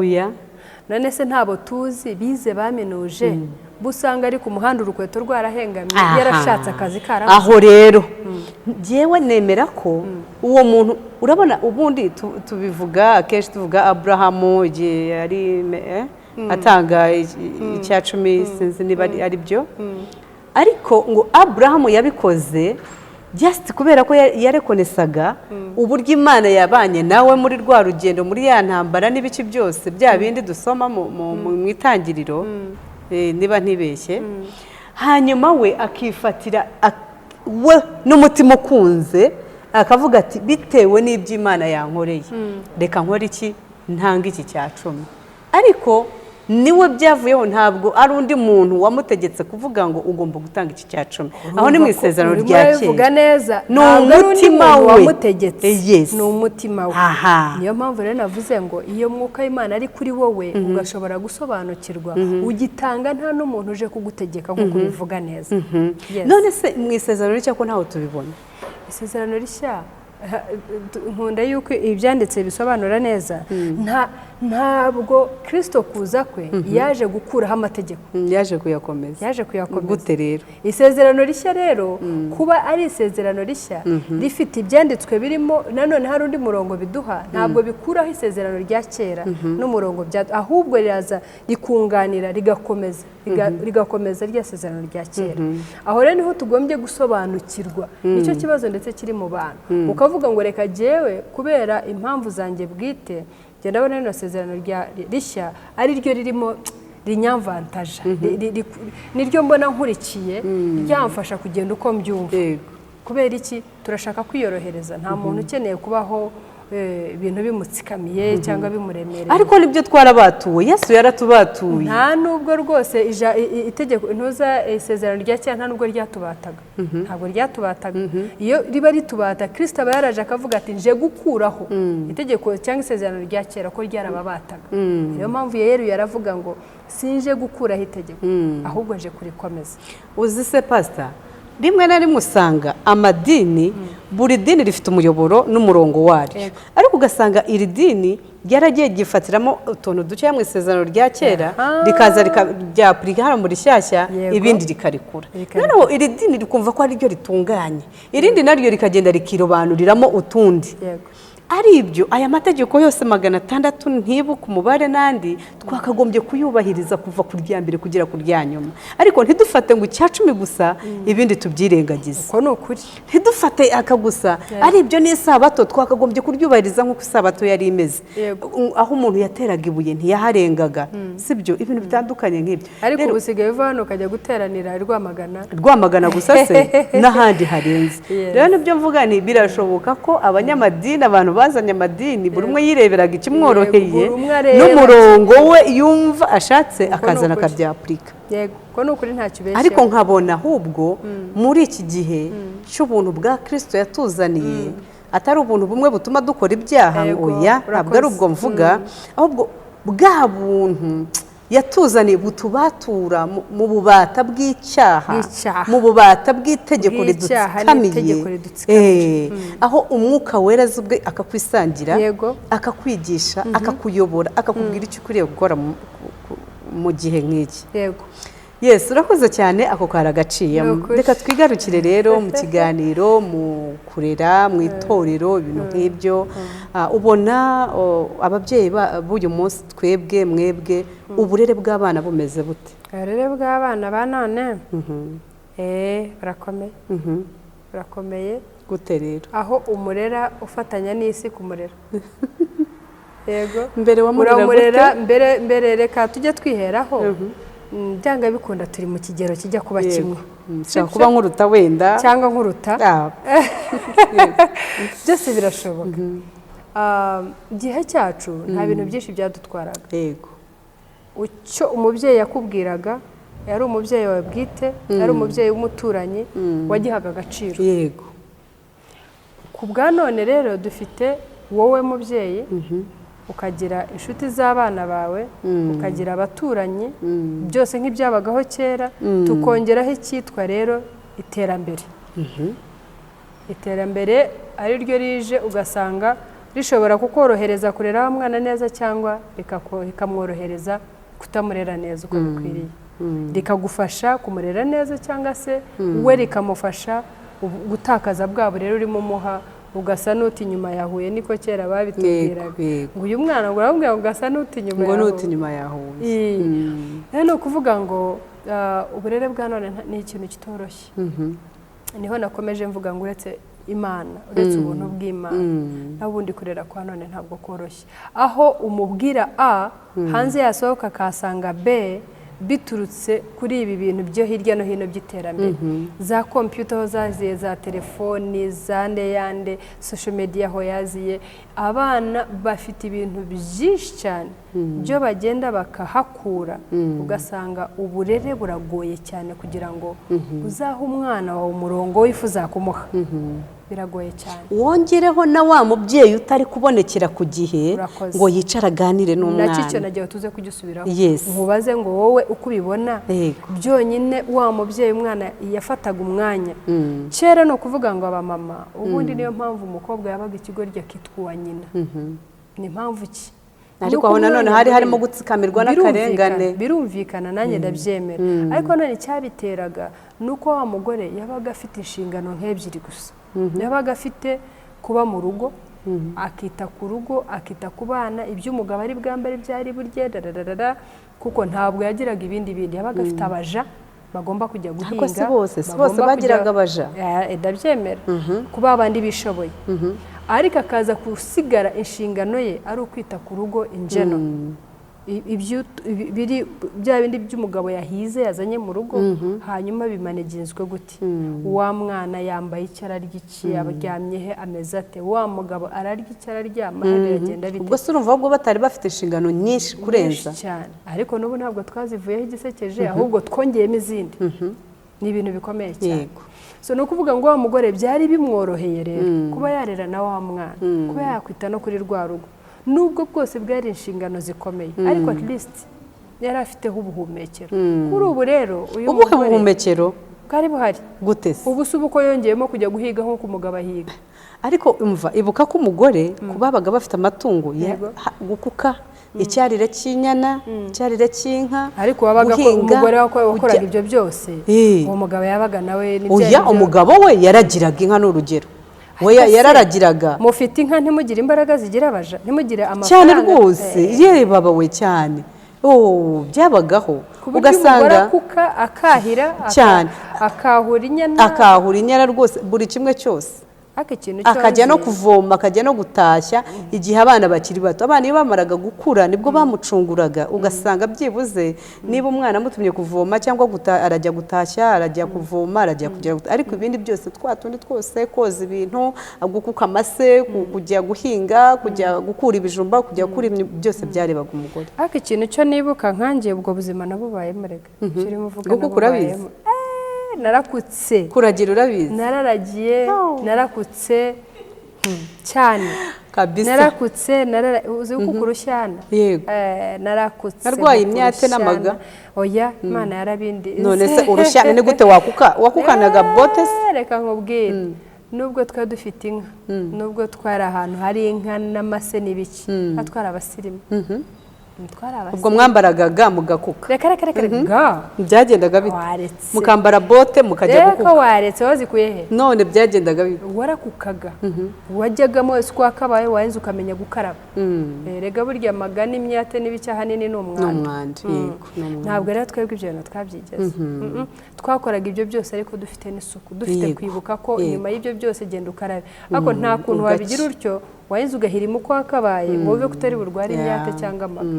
none se ntabo tuzi bize baminuje busanga ari ku muhanda urukweto rwarahengamye yarashatse akazi karamuze aho rero jewe nemera ko uwo muntu urabona ubundi tubivuga akenshi tuvuga Abrahamu igihe yari atanga icya 10 sinzi niba ari byo ariko ngo Abrahamu yabikoze just kubera ko yarekonesaga uburyo Imana yabanye nawe muri rwa rugendo muri ya ntambara n'ibiki byose bya bindi dusoma mu itangiriro niba ntibeshye hanyuma we akifatira we n'umutima ukunze akavuga ati bitewe n'iby'Imana yankoreye reka nkore iki ntanga iki cya 10 ariko niwe byavuyeho ntabwo ari undi muntu wamutegetse kuvuga ngo ugomba gutanga iki cya 10 aho ni mu isezerano rya kera neza ni umutima we wamutegetse ni umutima we niyo mpamvu rero navuze ngo iyo mwuka w'Imana ari kuri wowe ugashobora gusobanukirwa ugitanga nta n'umuntu uje kugutegeka nko kubivuga neza none se mu isezerano rishya ko ntaho tubibona isezerano rishya nkunda yuko ibyanditse bisobanura neza ntabwo Kristo kuza kwe yaje gukuraho amategeko yaje kuyakomeza gute rero isezerano rishya rero kuba ari isezerano rishya rifite ibyanditswe birimo nanone hari undi murongo biduha ntabwo bikuraho isezerano rya kera n'umurongo ahubwo riraza rikunganira rigakomeza rya sezerano rya kera aho rero niho tugombye gusobanukirwa nicyo kibazo ndetse kiri mu bantu ukavuga ngo reka jewe kubera impamvu zanjye bwite ndabona rino sezerano rishya ari ryo ririmo rinyamvantaja niryo mbona nkurikiye ryamfasha kugenda uko mbyumva kubera iki turashaka kwiyorohereza nta muntu ukeneye kubaho ibintu bimutsikamiye cyangwa bimuremereye. Ariko nibyo twarabatuwe, Yesu yaratubatuye. Nta nubwo rwose itegeko intuza isezerano rya kera nta nubwo ryatubataga. Ntabwo ryatubataga. Iyo riba ritubata Kristo aba yaraje akavuga ati nje gukuraho itegeko cyangwa isezerano rya kera ko ryarababataga. Niyo mpamvu Yesu yaravuga ngo sinje gukuraho itegeko ahubwo nje kurikomeza. Uzi se pastor, rimwe na rimwe usanga amadini buri dini rifite umuyoboro n'umurongo waryo, ariko ugasanga iri dini ryaragiye gifatiramo utuntu duce mu isezerano rya kera rikaza ryapurika hano muri shyashya ibindi rikarikura. Noneho iri dini rikumva ko ari ryo ritunganye, irindi naryo rikagenda rikirobanuriramo utundi. Ari ibyo aya mategeko yose 600 ntibuka umubare nandi twakagombye kuyubahiriza kuva ku rya mbere kugera ku rya nyuma, ariko ntidufate ngo icya 10 gusa ibindi tubyirengagize. Uko nukuri ntidufate aka gusa ari ibyo n'isabato twakagombye kuryubahiriza nk'uko isabato yari imeze, aho umuntu yateraga ibuye ntiyaharengaga, sibyo ibintu bitandukanye nk'ibyo. Ariko ubusigaye uva hano ukajya guteranira Rwamagana gusa se n'ahandi harenze. Rero nibyo mvuga ni birashoboka ko abanyamadini abantu bazanye amadini buri umwe yireberaga ikimworoheye n'umurongo we yumva ashatse akazana akabyapurika. Yego ko nukuri nta kibeshye. Ariko nkabona ahubwo muri iki gihe cy'ubuntu bwa Kristo yatuzaniye atari ubuntu bumwe butuma dukora ibyaha, oya ntabwo ari ubwo mvuga, ahubwo bwa buntu yatuzaniye butubatura mu bubata bw'icyaha, mu bubata bw'itegeko ridutsikamiye, aho umwuka wera zubwe akakwisangira, akakwigisha, akakuyobora, akakubwira icyo ukwiriye gukora mu gihe nk'iki. Yego. Yes, urakoze cyane ako karagaciyemo. Reka twigarukire rero mu kiganiro, mu kurera, mu itorero, ibintu nk'ibyo. Ubona ababyeyi b'uyu munsi twebwe mwebwe uburere bw'abana bumeze bute? Uburere bw'abana ba none barakomeye. Barakomeye gute rero? Aho umurera ufatanya n'isi kumurera. Yego. Mbere wamurera mbere reka tujye twiheraho. Byanga bikunda turi mu kigero kijya kuba kimwe. Cyangwa kuba nkuruta wenda cyangwa nkuruta. Byose birashoboka. Igihe cyacu nta bintu byinshi byadutwaraga. Yego. Ucyo umubyeyi yakubwiraga yari umubyeyi wawe bwite, yari umubyeyi w'umuturanyi wagihaga agaciro. Yego. Ku bwa none rero dufite wowe mubyeyi, ukagira inshuti z'abana bawe, ukagira abaturanyi, byose nk'ibyabagaho kera, tukongeraho icyitwa rero iterambere. Iterambere ari ryo rije ugasanga rishobora kukorohereza kurera umwana neza cyangwa rikamworohereza kutamurera neza uko bikwiriye. Rikagufasha kumurera neza cyangwa se we rikamufasha gutakaza bwa burere urimo umuha, ugasa n'uti nyuma yahuye, niko kera babitubwiraga. Ngo uyu mwana ngo urambwira ngo ugasa n'uti nyuma yahuye. Rero ni ukuvuga ngo uburere bwa none ni ikintu kitoroshye. Niho nakomeje mvuga ngo uretse Imana, uretse ubuntu bw'Imana, n'ubundi kurera kwa none ntabwo koroshye. Aho umubwira A hanze yasohoka akasanga B biturutse kuri ibi bintu byo hirya no hino by'iterambere. Za computer aho zaziye, za telefoni, za ndeyande, social media aho yaziye, abana bafite ibintu byinshi cyane byo bagenda bakahakura, ugasanga uburere buragoye cyane kugira ngo uzahe umwana wawe umurongo wifuza kumuha. Biragoye cyane. Wongereho na wa mubyeyi utari kubonekera ku gihe ngo yicara aganire n'umwana. Nacyo cyo nagiye tuze kujyusubiraho. Nkubaze ngo wowe uko ubibona byonyine wa mubyeyi umwana yafataga umwanya. Kera no kuvuga ngo abamama ubundi niyo mpamvu umukobwa yabaga ikigoryi kitwa nyina. Ni mpamvu ki? Ariko aho nanone hari harimo gutsikamirwa n'akarengane. Birumvikana nanjye ndabyemera. Ariko none cyabiteraga nuko wa mugore yabaga afite inshingano nk'ebyiri gusa. Yabaga afite kuba mu rugo, akita ku rugo, akita ku bana, iby'umugabo ari bwambare byari burye kuko ntabwo yagiraga ibindi yabaga afite abaja bagomba kujya guhinga. Ariko si bose bagiraga abaja. Ndabyemera kuba abandi bishoboye. Ariko akaza gusigara inshingano ye ari ukwita ku rugo injeno. biri bya bindi by'umugabo yahize yazanye mu rugo hanyuma bimanegenzwe gute wa mwana yambaye icyo ararya iki aryamye he ameze ate wa mugabo ararya icyo araryama he biragenda bite ubwo se urumva ahubwo batari bafite inshingano nyinshi kurenza cyane ariko n'ubu ntabwo twazivuyeho igisekeje ahubwo twongeyemo izindi ni ibintu bikomeye cyane so no kuvuga ngo wa mugore byari bimworoheye rero kuba yarera na wa mwana kuba yakwita no kuri rwa rugo nubwo bwose bwari inshingano zikomeye ariko at least yari afiteho ubuhumekero kuri ubu rero uyu mugore ubuhumekero bwari buhari gute se ubu subuko yongeyemo kujya guhiga nk'uko umugabo ahiga ariko umva ibuka ko umugore kubabaga bafite amatungo gukuka icyarire cy'inyana icyarire cy'inka ariko wabaga ko umugore wakoraga ibyo byose uwo mugabo yabaga nawe oya umugabo we yaragiraga inka n'urugero we yararagiraga mufite inka ntimugire imbaraga zigira abaja ntimugire amafaranga cyane rwose yebaba we cyane byabagaho ugasanga akuka akahira cyane akahura inyana rwose buri kimwe cyose akajya no kuvoma akajya no gutashya igihe abana bakiri bato abana iyo bamaraga gukura nibwo bamucunguraga ugasanga byibuze niba umwana amutumye kuvoma cyangwa arajya gutashya arajya kuvoma arajya kugira ariko ibindi byose twatundi twose koza ibintu gukuka amase kujya guhinga kujya gukura ibijumba kujya gukura byose byarebaga umugore ariko ikintu cyo nibuka nkangiye ubwo buzima nabubayemo rega kuko urabizi narakutse kuragira urabizi nararagiye narakutse cyane kabisa narakutse uzi uko kurushyana yego narakutse narwaye imyate n'amaga oya imana yarabindi none se urushyana ni gute wakukanaga bote se reka nkubwire nubwo twari dufite inka nubwo twari ahantu hari inka n'amase n'ibiki twari abasirimu ubwo mwambaraga ga mugakuka reka ga byagendaga bite mukambara bote mukajya gukuka reka waretse wazikuye he none byagendaga bite warakukaga wajyagamo wese uko wakabaye wahenze ukamenya gukaraba rega burya amagana imyate n'ibicya hanini ni umwanda ntabwo rero twebwe ibyo bintu twabyigeze twakoraga ibyo byose ariko dufite n'isuku dufite kwibuka ko inyuma y'ibyo byose genda ukarabe ariko nta kuntu wabigira utyo wahenze ugahirima uko wakabaye ngo ube kutari burware imyate cyangwa amaga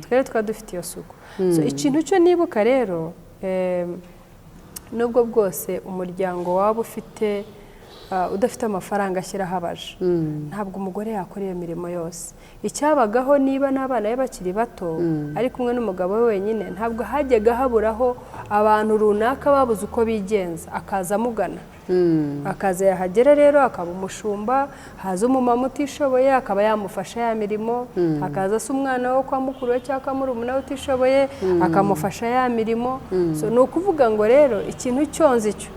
twere twaba dufite iyo suku ikintu cyo nibuka rero nubwo bwose umuryango waba ufite udafite amafaranga ashyiraho abaje ntabwo umugore yakora iyo mirimo yose icyabagaho niba n'abana be bakiri bato ari kumwe n'umugabo we wenyine ntabwo hajyaga haburaho abantu runaka babuze uko bigenza akaza amugana akaza yahagera rero akaba umushumba haza umumama utishoboye akaba yamufasha ya mirimo hakaza se umwana wo kwa mukuru we cyangwa murumuna we utishoboye akamufasha ya mirimo ni ukuvuga ngo rero ikintu cyonzi cyo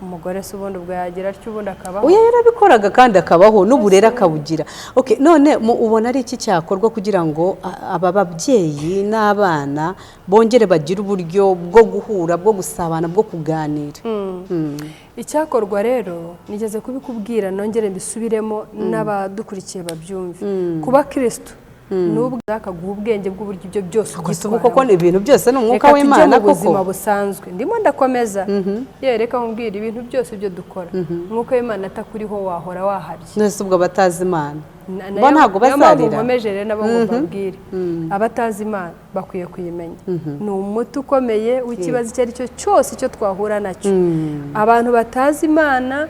umugore se ubundi ubwo yagira atyo ubundi akabaho oya yarabikoraga kandi akabaho n'uburere akabugira none ubona ari iki cyakorwa kugira ngo aba babyeyi n'abana bongere bagire uburyo bwo guhura bwo gusabana bwo kuganira icyakorwa rero nigeze kubikubwira nongere mbisubiremo n'abadukurikiye babyumve kuba kirisitu n'ubwo akaguha ubwenge bw'uburyo ibyo byose ugitwara kuko ibintu byose ni umwuka w'Imana koko ubuzima busanzwe ndimo ndakomeza yereka nkubwira ibintu byose byo dukora umwuka w'Imana atakuriho wahora wahabye nese ubwo batazi Imana bo ntabwo bazarira nkomeje rero nabo mbabwire abatazi Imana bakwiye kuyimenya ni umuti ukomeye w'ikibazo icyo ari cyo cyose icyo twahura nacyo abantu batazi Imana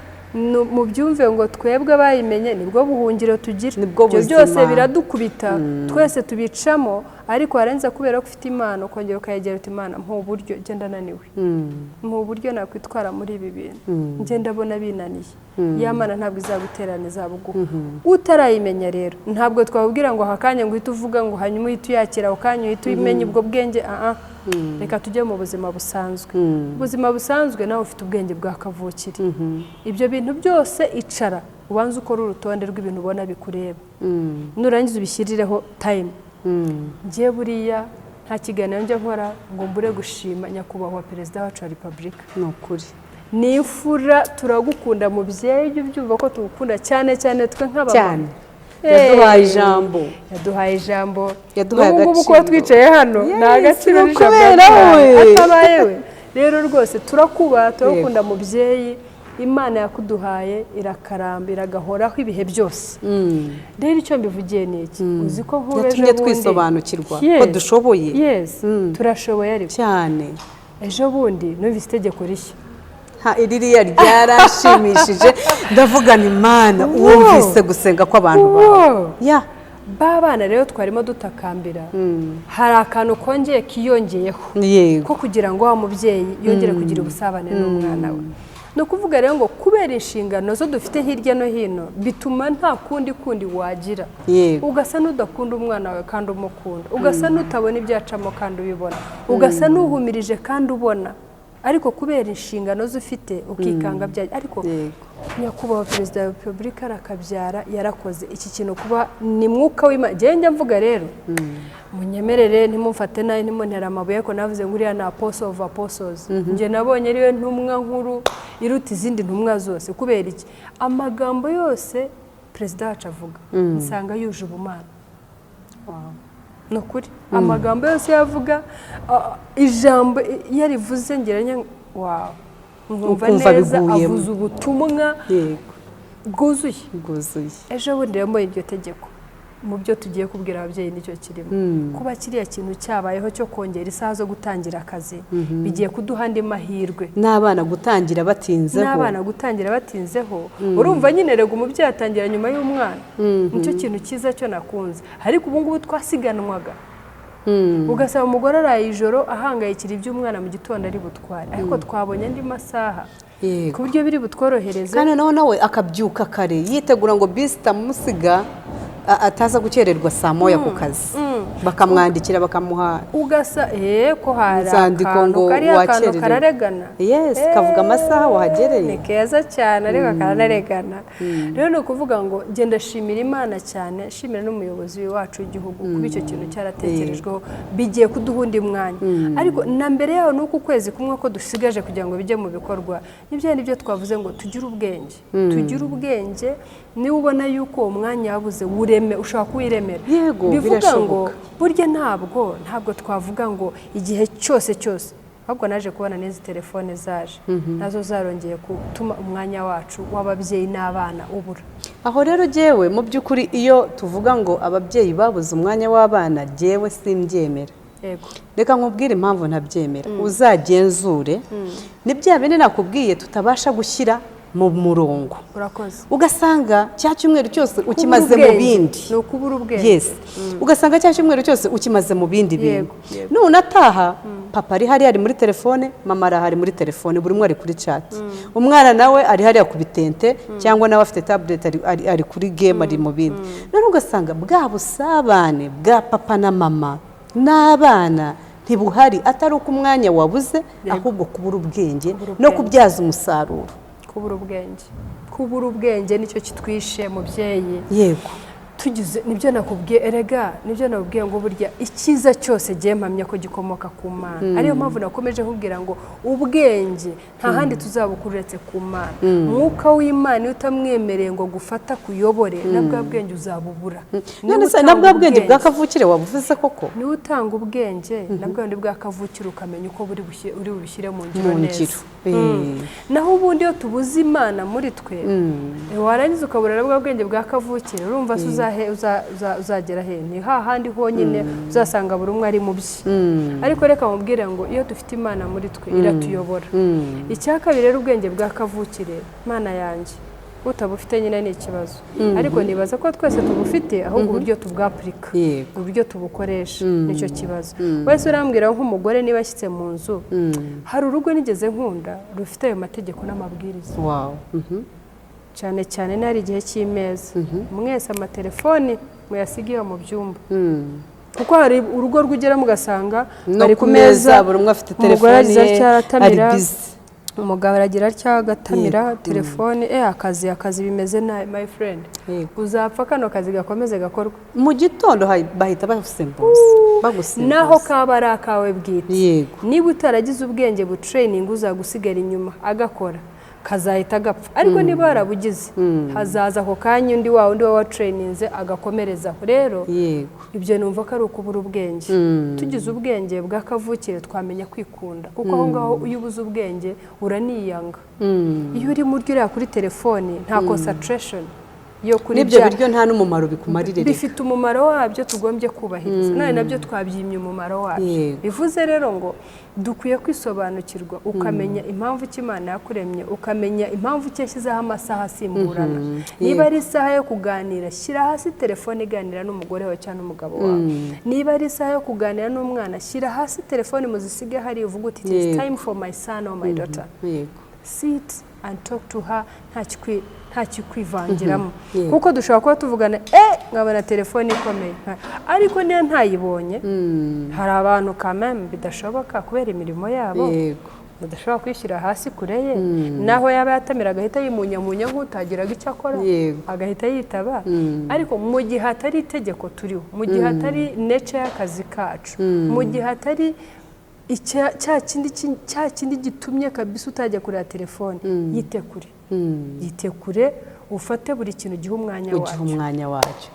mu byumve ngo twebwe abayimenye nibwo buhungiro tugira ibyo byose biradukubita twese tubicamo ariko warenza kubera ko ufite Imana ukongera ukayegera uti Imana mu buryo genda naniwe mu buryo nakwitwara muri ibi bintu ngenda abona binaniye ya Mana ntabwo izaguterana izabuguha utarayimenya rero ntabwo twabubwira ngo hakanya ngo uhite uvuga ngo hanyuma uhite uyakira ukanya uhite uyimenya ubwo bwenge reka tujye mu buzima busanzwe ubuzima busanzwe nawe ufite ubwenge bwa kavukire ibyo bintu byose icara ubanze ukora urutonde rw'ibintu ubona bikureba nurangiza ubishyirireho time ngiye buriya nta kiganiro njya nkora ngo mbure gushima nyakubahwa perezida wacu wa repubulika ni ukuri nifura turagukunda mubyeyi ujye ubyumva ko tugukunda cyane cyane twe nk'abamama yaduhaye ijambo yaduhaye agaciro kuko twicaye hano nta agaciro kubera we atabaye we rero rwose turakubaha turagukunda mubyeyi imana yakuduhaye irakaramba iragahoraho ibihe byose rero icyo mbivugiye ni iki uzi ko nk'ubejo bundi twisobanukirwa ko dushoboye turashoboye ariko cyane ejo bundi numvise itegeko rishya iririya ryarashimishije ndavugana imana wumvise gusenga kw'abantu bawe ba bana rero twarimo dutakambira hari akantu kongeye kiyongeyeho ko kugira ngo wa mubyeyi yongere kugira ubusabane n'umwana we ni ukuvuga rero ngo kubera inshingano zo dufite hirya no hino bituma nta kundi wagira ugasa n'udakunda umwana wawe kandi umukunda ugasa n'utabona ibyacamo kandi ubibona ugasa n'uhumirije kandi ubona ariko kubera inshingano zufite ukikanga bya ariko nyakubahwa perezida wa repubulika arakabyara yarakoze iki kintu kuba ni mwuka w'Imana njya mvuga rero munyemerere ntimumfate nayo ntimuntera amabuye ko navuze ngo uriya ni apostle of apostles njye nabonye ariwe ntumwa nkuru iruta izindi ntumwa zose kubera iki amagambo yose perezida wacu avuga nsanga yuje ubumana no kuri amagambo yose yavuga ijambo yarivuze ngeranya wow nkumva neza avuze ubutumwa bwuzuye ejo bundi rero iryo tegeko mu byo tugiye kubwira ababyeyi nicyo kirimo kuba kiriya kintu cyabayeho cyo kongera isaha zo gutangira akazi bigiye kuduha andi mahirwe n'abana gutangira batinzeho urumva nyine rego umubyeyi atangira nyuma y'umwana nicyo kintu cyiza cyo nakunze ariko ubu ngubu twasiganwaga ugasaba umugore araye ijoro ahangayikira iby'umwana mu gitondo ari butware ariko twabonye andi masaha ku buryo biri butworohereze kandi nawe akabyuka kare yitegura ngo bisi itamusiga ataza gukererwa saa moya ku kazi bakamwandikira bakamuha ugasa ko hari akantu kararegana kavuga amasaha wahagereye ni keza cyane ariko kararegana rero ni ukuvuga ngo genda shimira imana cyane shimira n'umuyobozi wacu w'igihugu kuba icyo kintu cyaratekerejweho bigiye kuduha undi mwanya ariko na mbere yaho ni uku kwezi kumwe ko dusigaje kugira ngo bijye mu bikorwa nibyo twavuze ngo tugire ubwenge niba ubona yuko uwo mwanya wabuze ushobora kuwiremera bivuga ngo burya ntabwo twavuga ngo igihe cyose ahubwo naje kubona n'izi telefone zaje nazo zarongeye gutuma umwanya wacu w'ababyeyi n'abana ubura aho rero jyewe mu by'ukuri iyo tuvuga ngo ababyeyi babuze umwanya w'abana jyewe simbyemera reka nkubwire impamvu ntabyemera uzagenzure ni bya bindi nakubwiye tutabasha gushyira mu murongo ugasanga cya cyumweru cyose ukimaze mu bindi ni ukubura ubwenge ugasanga cya cyumweru cyose ukimaze mu bindi bintu nunataha papa ari hariya ari muri telefone mama ari muri telefone buri umwe ari kuri chat umwana nawe ari hariya ku bitente cyangwa nawe afite tablet ari kuri game ari mu bindi none ugasanga bwa busabane bwa papa na mama n'abana ntibuhari atari uko umwanya wabuze ahubwo kubura ubwenge no kubyaza umusaruro kubura ubwenge nicyo kitwishe mubyeyi yego tugize nibyo nakubwiye ngo burya icyiza cyose giye mpamya ko gikomoka ku Mana ariyo mpamvu nakomeje kubwira ngo ubwenge nta handi tuzabukura uretse ku Mana mwuka w'Imana iyo utamwemereye ngo gufata kuyobore na bwa bwenge uzabubura na bwa bwenge bwa kavukire wabuvuze koko niwe utanga ubwenge na bwa bwenge bwa kavukire ukamenya uko uri bubishyire mu ngiro neza naho ubundi iyo tubuze Imana muri twe warangiza ukabura na bwa bwenge bwa kavukire urumva uzagera he ni hahandi honyine uzasanga buri umwe ari mu bye ariko reka mubwire ngo iyo dufite Imana muri twe iratuyobora icya kabiri rero ubwenge bwa kavukire Mana yanjye utabufite nyine ni ikibazo ariko nibaza ko twese tubufite ahubwo uburyo tubwapurika uburyo tubukoresha nicyo kibazo wese urambwira nk'umugore niba ashyitse mu nzu hari urugo nigeze nkunda rufite ayo mategeko n'amabwiriza cyane cyane n'ari igihe cy'imeza mwese amatelefoni muyasigiye mu byumba kuko hari urugo rw'ugera mugasanga bari ku meza buri umwe afite telefone ari busy umugabo aragira atya agatamira telefone akazi bimeze nabi my friend uzapfa kano kazi gakomeze gakorwa mu gitondo bahita bagusimbuza naho kaba ari akawe bwite niba utaragize ubwenge bu training uzagusigara inyuma agakora kazahita gapfa ariko niba warabugize hazaza ako kanya undi wawe watrayininze agakomerezaho rero ibyo numva ko ari ukubura ubwenge tugize ubwenge bw'akavukire twamenya kwikunda kuko aho ngaho iyo ubuze ubwenge uraniyanga iyo uri muri uriya kuri telefoni nta concentration yo kuri nibyo biryo nta n'umumaro bikumarire bifite umumaro wabyo tugombye kubahiriza nawe nabyo twabyimye umumaro wabyo bivuze rero ngo dukwiye kwisobanukirwa ukamenya impamvu Imana yakuremye ukamenya impamvu cyashyizeho amasaha asimburana niba ari isaha yo kuganira shyira hasi telefone iganira n'umugore wawe cyangwa n'umugabo wawe niba ari isaha yo kuganira n'umwana shyira hasi telefone muzisige hari uvuga uti it's time for my son or my daughter sit and talk to her nta kikwivangiramo kuko dushobora kuba tuvugana nkabona telefone ikomeye ariko niyo ntayibonye hari abantu kameme bidashoboka kubera imirimo yabo badashobora kwishyira hasi kure ye naho yaba yatamira agahita yimunyamunya nk'utagiraga icyo akora agahita yitaba ariko mu gihe hatari itegeko turiho mu gihe hatari nature y'akazi kacu mu gihe hatari cya kindi gitumye kabisa utajya kureba telefone yite kure ufate buri kintu giha umwanya wacyo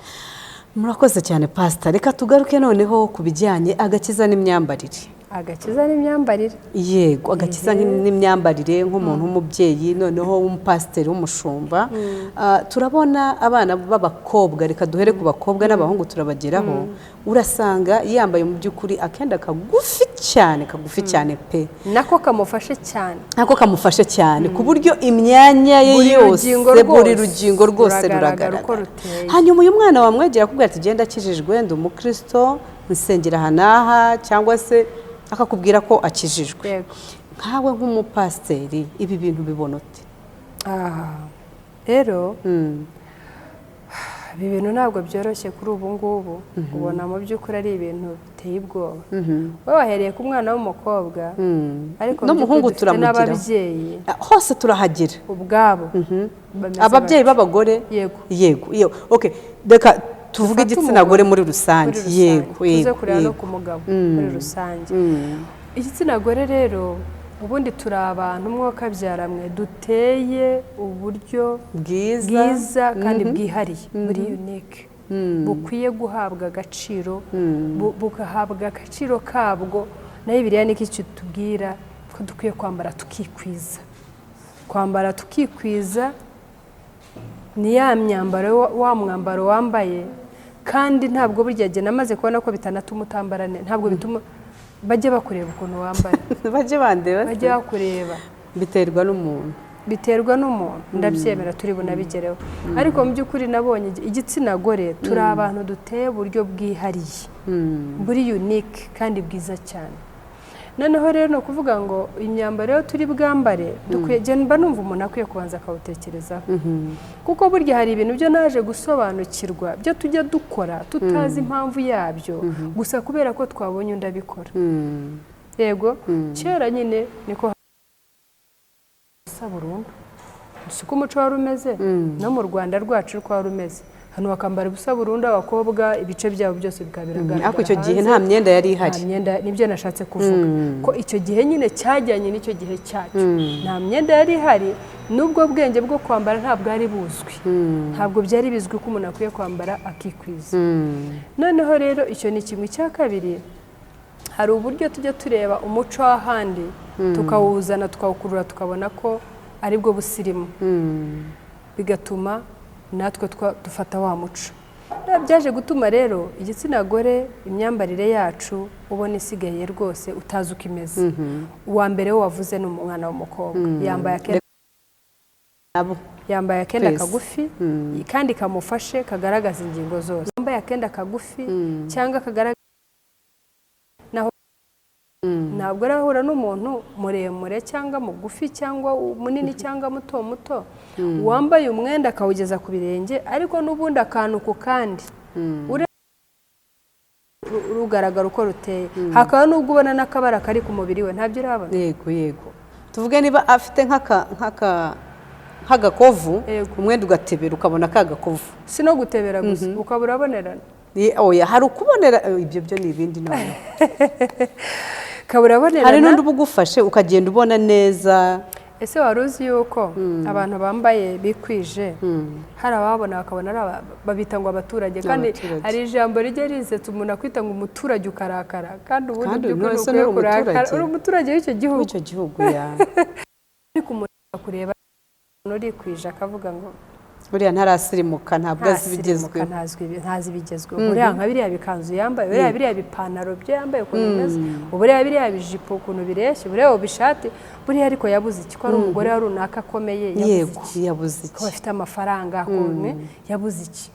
murakoze cyane pastor reka tugaruke noneho ku bijyanye agakiza n'imyambarire agakiza n'imyambarire yego agakiza n'imyambarire nk'umuntu w'umubyeyi noneho w'umupasiteri w'umushumba turabona abana b'abakobwa reka duhere ku bakobwa n'abahungu turabageraho urasanga yambaye mu by'ukuri akenda kagufi cyane pe nako kamufashe cyane ku buryo imyanya ye yose buri rugingo rwose ruragaragara hanyuma uyu mwana wamwegera akubwira ati genda akijijwe ndi umukristo nsengera aha n'aha cyangwa se akakubwira ko akijijwe nkawe nk'umupasiteri ibi bintu bibona ute rero ibi bintu ntabwo byoroshye kuri ubu ngubu ubona mu by'ukuri ari ibintu biteye ubwoba wowe wahereye ku mwana w'umukobwa ariko n'umuhungu turamugiraho n'ababyeyi hose turahagera ubwabo ababyeyi b'abagore yego reka tuvuge igitsina gore muri rusange tuze kureba no ku mugabo muri rusange igitsina gore rero ubundi turi abantu mwakabyaramwe duteye uburyo bwiza kandi bwihariye muri unique bukwiye guhabwa agaciro bugahabwa agaciro kabwo na Bibiliya niki kitubwira ko dukwiye kwambara tukikwiza ni ya myambaro wa mwambaro wambaye kandi ntabwo burya gihe namaze kubona ko bitanatuma utambarane ntabwo bituma bajye bakureba ukuntu wambaye bajye bakureba biterwa n'umuntu ndabyemera turi bunabigereho ariko mu by'ukuri nabonye igitsina gore turi abantu duteye uburyo bwihariye buri unique kandi bwiza cyane noneho rero ni ukuvuga ngo imyambaro yo turi bwambare mba numva umuntu akwiye kubanza akawutekerezaho kuko burya hari ibintu byo naje gusobanukirwa byo tujya dukora tutazi impamvu yabyo gusa kubera ko twabonye undi abikora yego kera nyine niko burundu siko umuco wari umeze no mu Rwanda rwacu uko wari umeze hano bakambara ubusa burundu abakobwa ibice byabo byose bikabigaragara ariko icyo gihe nta myenda yari ihari nibyo nashatse kuvuga ko icyo gihe nyine cyajyanye n'icyo gihe cyacu nta myenda yari ihari n'ubwo bwenge bwo kwambara ntabwo ari buzwi ntabwo byari bizwi ko umuntu akwiye kwambara akikwiza noneho rero icyo ni kimwe cya kabiri hari uburyo tujya tureba umuco w'ahandi tukawuzana tukawukurura tukabona ko ari bwo busirimu bigatuma natwe dufata wa muco byaje gutuma rero igitsina gore imyambarire yacu ubona isigaye rwose utazi uko imeze uwa mbere wo wavuze ni umwana w'umukobwa yambaye akenda kagufi kandi kamufashe kagaragaza ingingo zose yambaye akenda kagufi cyangwa kagaragaza ntabwo arahura n'umuntu muremure cyangwa mugufi cyangwa munini cyangwa muto wambaye umwenda akawugeza ku birenge ariko n'ubundi akantu ku kandi rugaragara uko ruteye hakaba n'ubwo ubona n'akabara kari ku mubiri we ntabyo urabona yego tuvuge niba afite nk'agakovu umwenda ugatebera ukabona kagakovu si no gutebera gusa ukaba urabonerana hari ukubonera ibyo byo ni ibindi hari n'undi uba ugufashe ukagenda ubona neza ese wari uzi yuko abantu bambaye bikwije hari ababona bakabona babita ngo abaturage kandi hari ijambo rijya risetsa umuntu akwita ngo umuturage ukarakara kandi ubundi by'ukuri ukwiye kurakara uri umuturage w'icyo gihugu ariko umuntu akureba uri kwije akavuga ngo buriya ntarasirimuka ntabwo azi ibigezweho ntazi ibigezweho buriya nka biriya bikanzu yambaye biriya bipantaro bye yambaye ukuntu bimeze buriya biriya bijipo ukuntu bireshye buriya bishati buriya ariko yabuze iki ko ari umugore wa runaka akomeye yabuze iki ko bafite amafaranga akomeye yabuze iki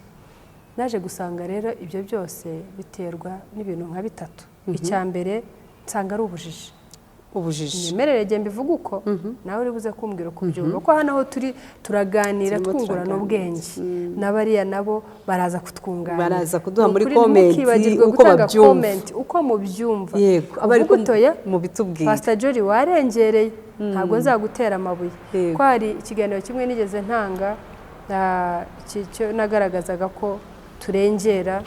naje gusanga rero ibyo byose biterwa n'ibintu nka bitatu icya mbere nsanga ari ubujiji imyemerere genda mbivuga uko nawe uri buze kumbwira uko ubyumva ko hano aho turi turaganira twungurana ubwenge n'abariya nabo baraza kutwunganira baraza kuduha muri komenti uko babyumva uko mubyumva yego mu bitubwira Pastor Jory warengereye ntabwo nzagutera amabuye ko hari ikiganiro kimwe nigeze ntanga nagaragazaga ko turengera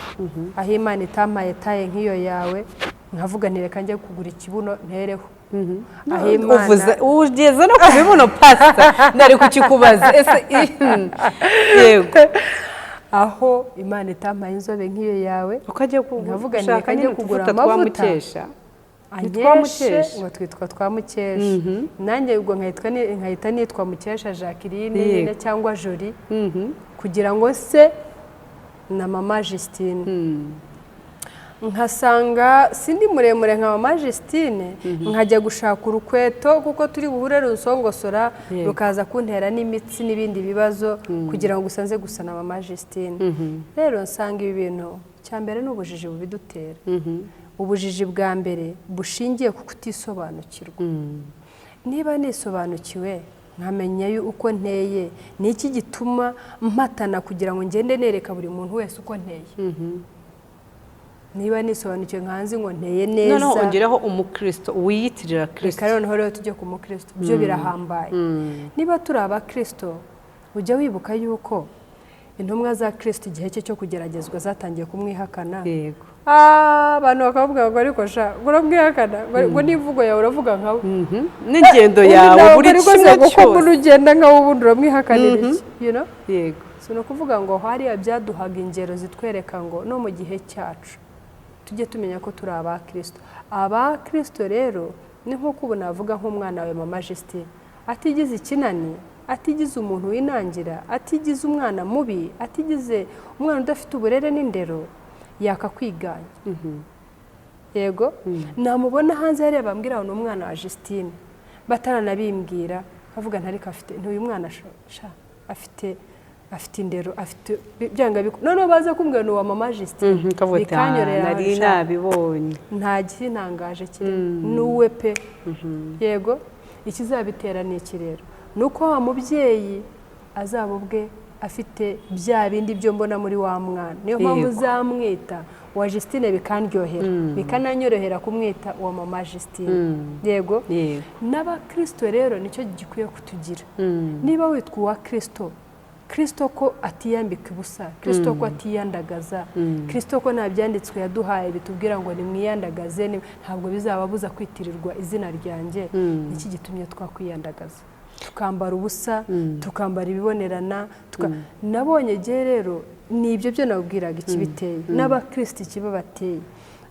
aho Imana itampaye taye nk'iyo yawe nkavuga ntireka njye kugura ikibuno ntereho ugeze no ku bibuno Pastor nari kukikubaza yego aho Imana itampaye inzobe nk'iyo yawe ukajya nkavuga ntireka njye kugura amavuta anyeshe ngo twitwa twa Mukesha nanjye ubwo nkahita nitwa Mukesha Jacqueline cyangwa Jory kugira ngo se na mama Justine nkasanga sindi muremure nka mama Justine nkajya gushaka urukweto kuko turi buhure rusongosora rukaza kuntera n'imitsi n'ibindi bibazo kugira ngo usanze gusa na mama Justine rero nsanga ibi bintu cyambere n'ubujiji bubidutera ubujiji bwa mbere bushingiye ku kutisobanukirwa niba nisobanukiwe nkamenya uko nteye ni iki gituma mpatana kugira ngo ngende nereka buri muntu wese uko nteye niba nisobanukiwe nkanzi ngo nteye neza noneho ongeraho umukristo wiyitirira Kristo reka rero tujye ku mukristo byo birahambaye niba turi abakristo ujya wibuka yuko intumwa za Kristo igihe cye cyo kugeragezwa zatangiye kumwihakana yego abantu bakavuga ngo ariko sha uramwihakana ngo nivugo yawe uravuga nkawe n'ingendo yawe buri kimwe cyose uko ugenda nkawe ubundi uramwihakanira iki yego si no kuvuga ngo hariya byaduhaga ingero zitwereka ngo no mu gihe cyacu tujye tumenya ko turi abakristo rero ni nk'uko ubu navuga nk'umwana wawe mama Justine atigize ikinani atigize umuntu winangira atigize umwana mubi atigize umwana udafite uburere n'indero yakakwiganya yego namubona hanze yareba ambwira ngo umwana wa Justine bataranabimbwira avuga ntariko afite ntuyu mwana afite indero afite byanga none baza kumbwira no wa mama Justine bikanyorera nari nabibonye nta gihinangaje kiri nuwe pe yego ikizabitera ni iki rero nuko wa mubyeyi azaba ubwe afite bya bindi byo mbona muri wa mwana niyo mpamvu zamwita wa Justine bikandyohera bikananyorohera kumwita wa mama Justine yego n'abakristo rero nicyo gikwiye kutugira niba witwa wa Kristo ko atiyambika ubusa Kristo ko atiyandagaza Kristo ko nta byanditswe yaduhaye bitubwira ngo nimwiyandagaze ntabwo bizababuza kwitirirwa izina ryanjye iki gitumye twakwiyandagaza tukambara ubusa tukambara ibibonerana nabonye gihe rero ni ibyo byo nabwiraga ikibiteye n'abakristo ikibabateye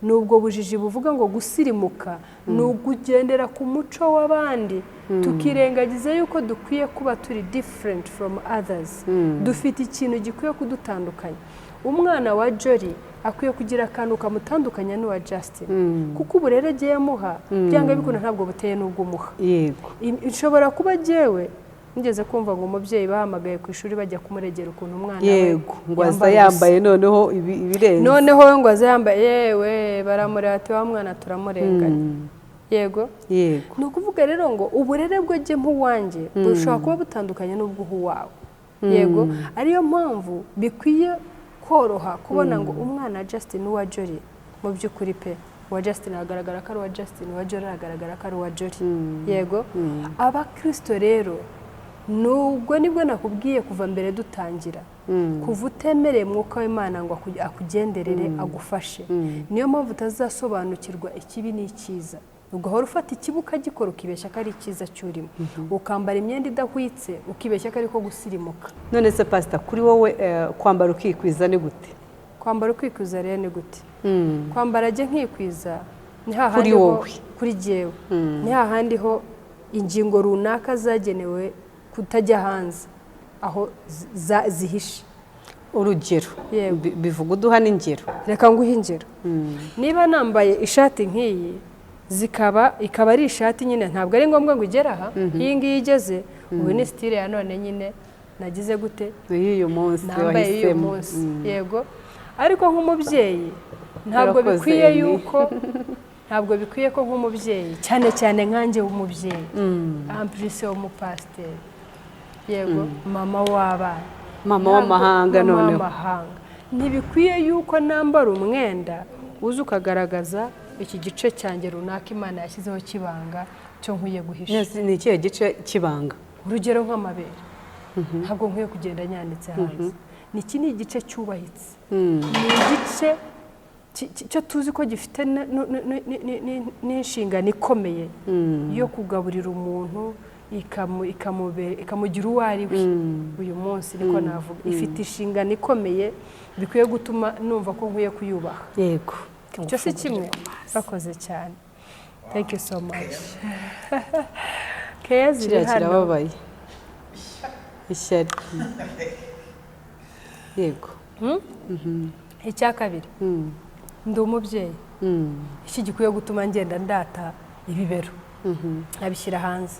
nubwo bujiji buvuga ngo gusirimuka ni ugugendera ku muco w'abandi tukirengagiza yuko dukwiye kuba turi different from others dufite ikintu gikwiye kudutandukanya umwana wa Jory akwiye kugira akantu kamutandukanya n'uwa Justine kuko uburere agiye amuha byanga bikunda ntabwo buteye n'ubwo umuha yego nshobora kuba jyewe ngeze kumva ngo umubyeyi bahamagaye ku ishuri bajya kumuregera ukuntu umwana yego ngo aza yambaye noneho ibirenze noneho ngo aza yambaye yewe baramureba ati wa mwana turamurenganya yego yego ni ukuvuga rero ngo uburere bw'ajye nk'uwanjye bushobora kuba butandukanye n'ubw'uwawe yego ariyo mpamvu bikwiye koroha kubona ngo umwana Justine n'uwa Jory mu by'ukuri pe uwa Justine agaragara ko ari uwa Justine uwa Jory agaragara ko ari uwa Jory yego abakristo rero nubwo nibwo nakubwiye kuva mbere dutangira kuva utemereye mwuka w'Imana ngo akugenderere agufashe niyo mpamvu utazasobanukirwa ikibi n'icyiza ugahora ufata ikibu ukagikora ukibeshya ko ari icyiza cyurimo, ukambara imyenda idahwitse ukibeshya ko ari ko gusirimuka. None se pastor, kuri wowe kwambara ukikwiza ni gute? Kwambara ukikwiza rero ni gute? Kwambara ajye nkikwiza ni kuri wowe, kuri jyewe ni hahandi ho ingingo runaka zagenewe kutajya hanze aho zihishe. Urugero bivuga uduha n'ingero. Reka nguhe ingero. Niba nambaye ishati nk'iyi ikaba ari ishati nyine ntabwo ari ngombwa ngo igere aha, iyi ngiyi igeze ubu ni style ya none nyine nagize gute y'uyu munsi nambaye y'uyu munsi. Yego, ariko nk'umubyeyi ntabwo bikwiye ko nk'umubyeyi cyane cyane nkanjye w'umubyeyi amprise w'umupasiteri, yego mama w'abana, mama w'amahanga, noneho ntibikwiye yuko nambara umwenda uza ukagaragaza iki gice cyanjye runaka Imana yashyizeho kibanga cyo nkwiye guhisha. Ni ikihe gice kibanga? Urugero nk'amabere ntabwo nkwiye kugenda nyanditse hanze. Iki ni igice cyubahitse, ni igice cyo tuzi ko gifite n'inshingano ikomeye yo kugaburira umuntu ikamugira uwo ari we. Uyu munsi niko navuga ifite inshingano ikomeye bikwiye gutuma numva ko nkwiye kuyubaha. Yego, icyo si kimwe. Bakoze cyane, thank you so much. Keya ziri hano kirababaye ishyari. Yego. Icya kabiri, ndi umubyeyi, iki gikwiye gutuma ngenda ndata ibibero nkabishyira hanze.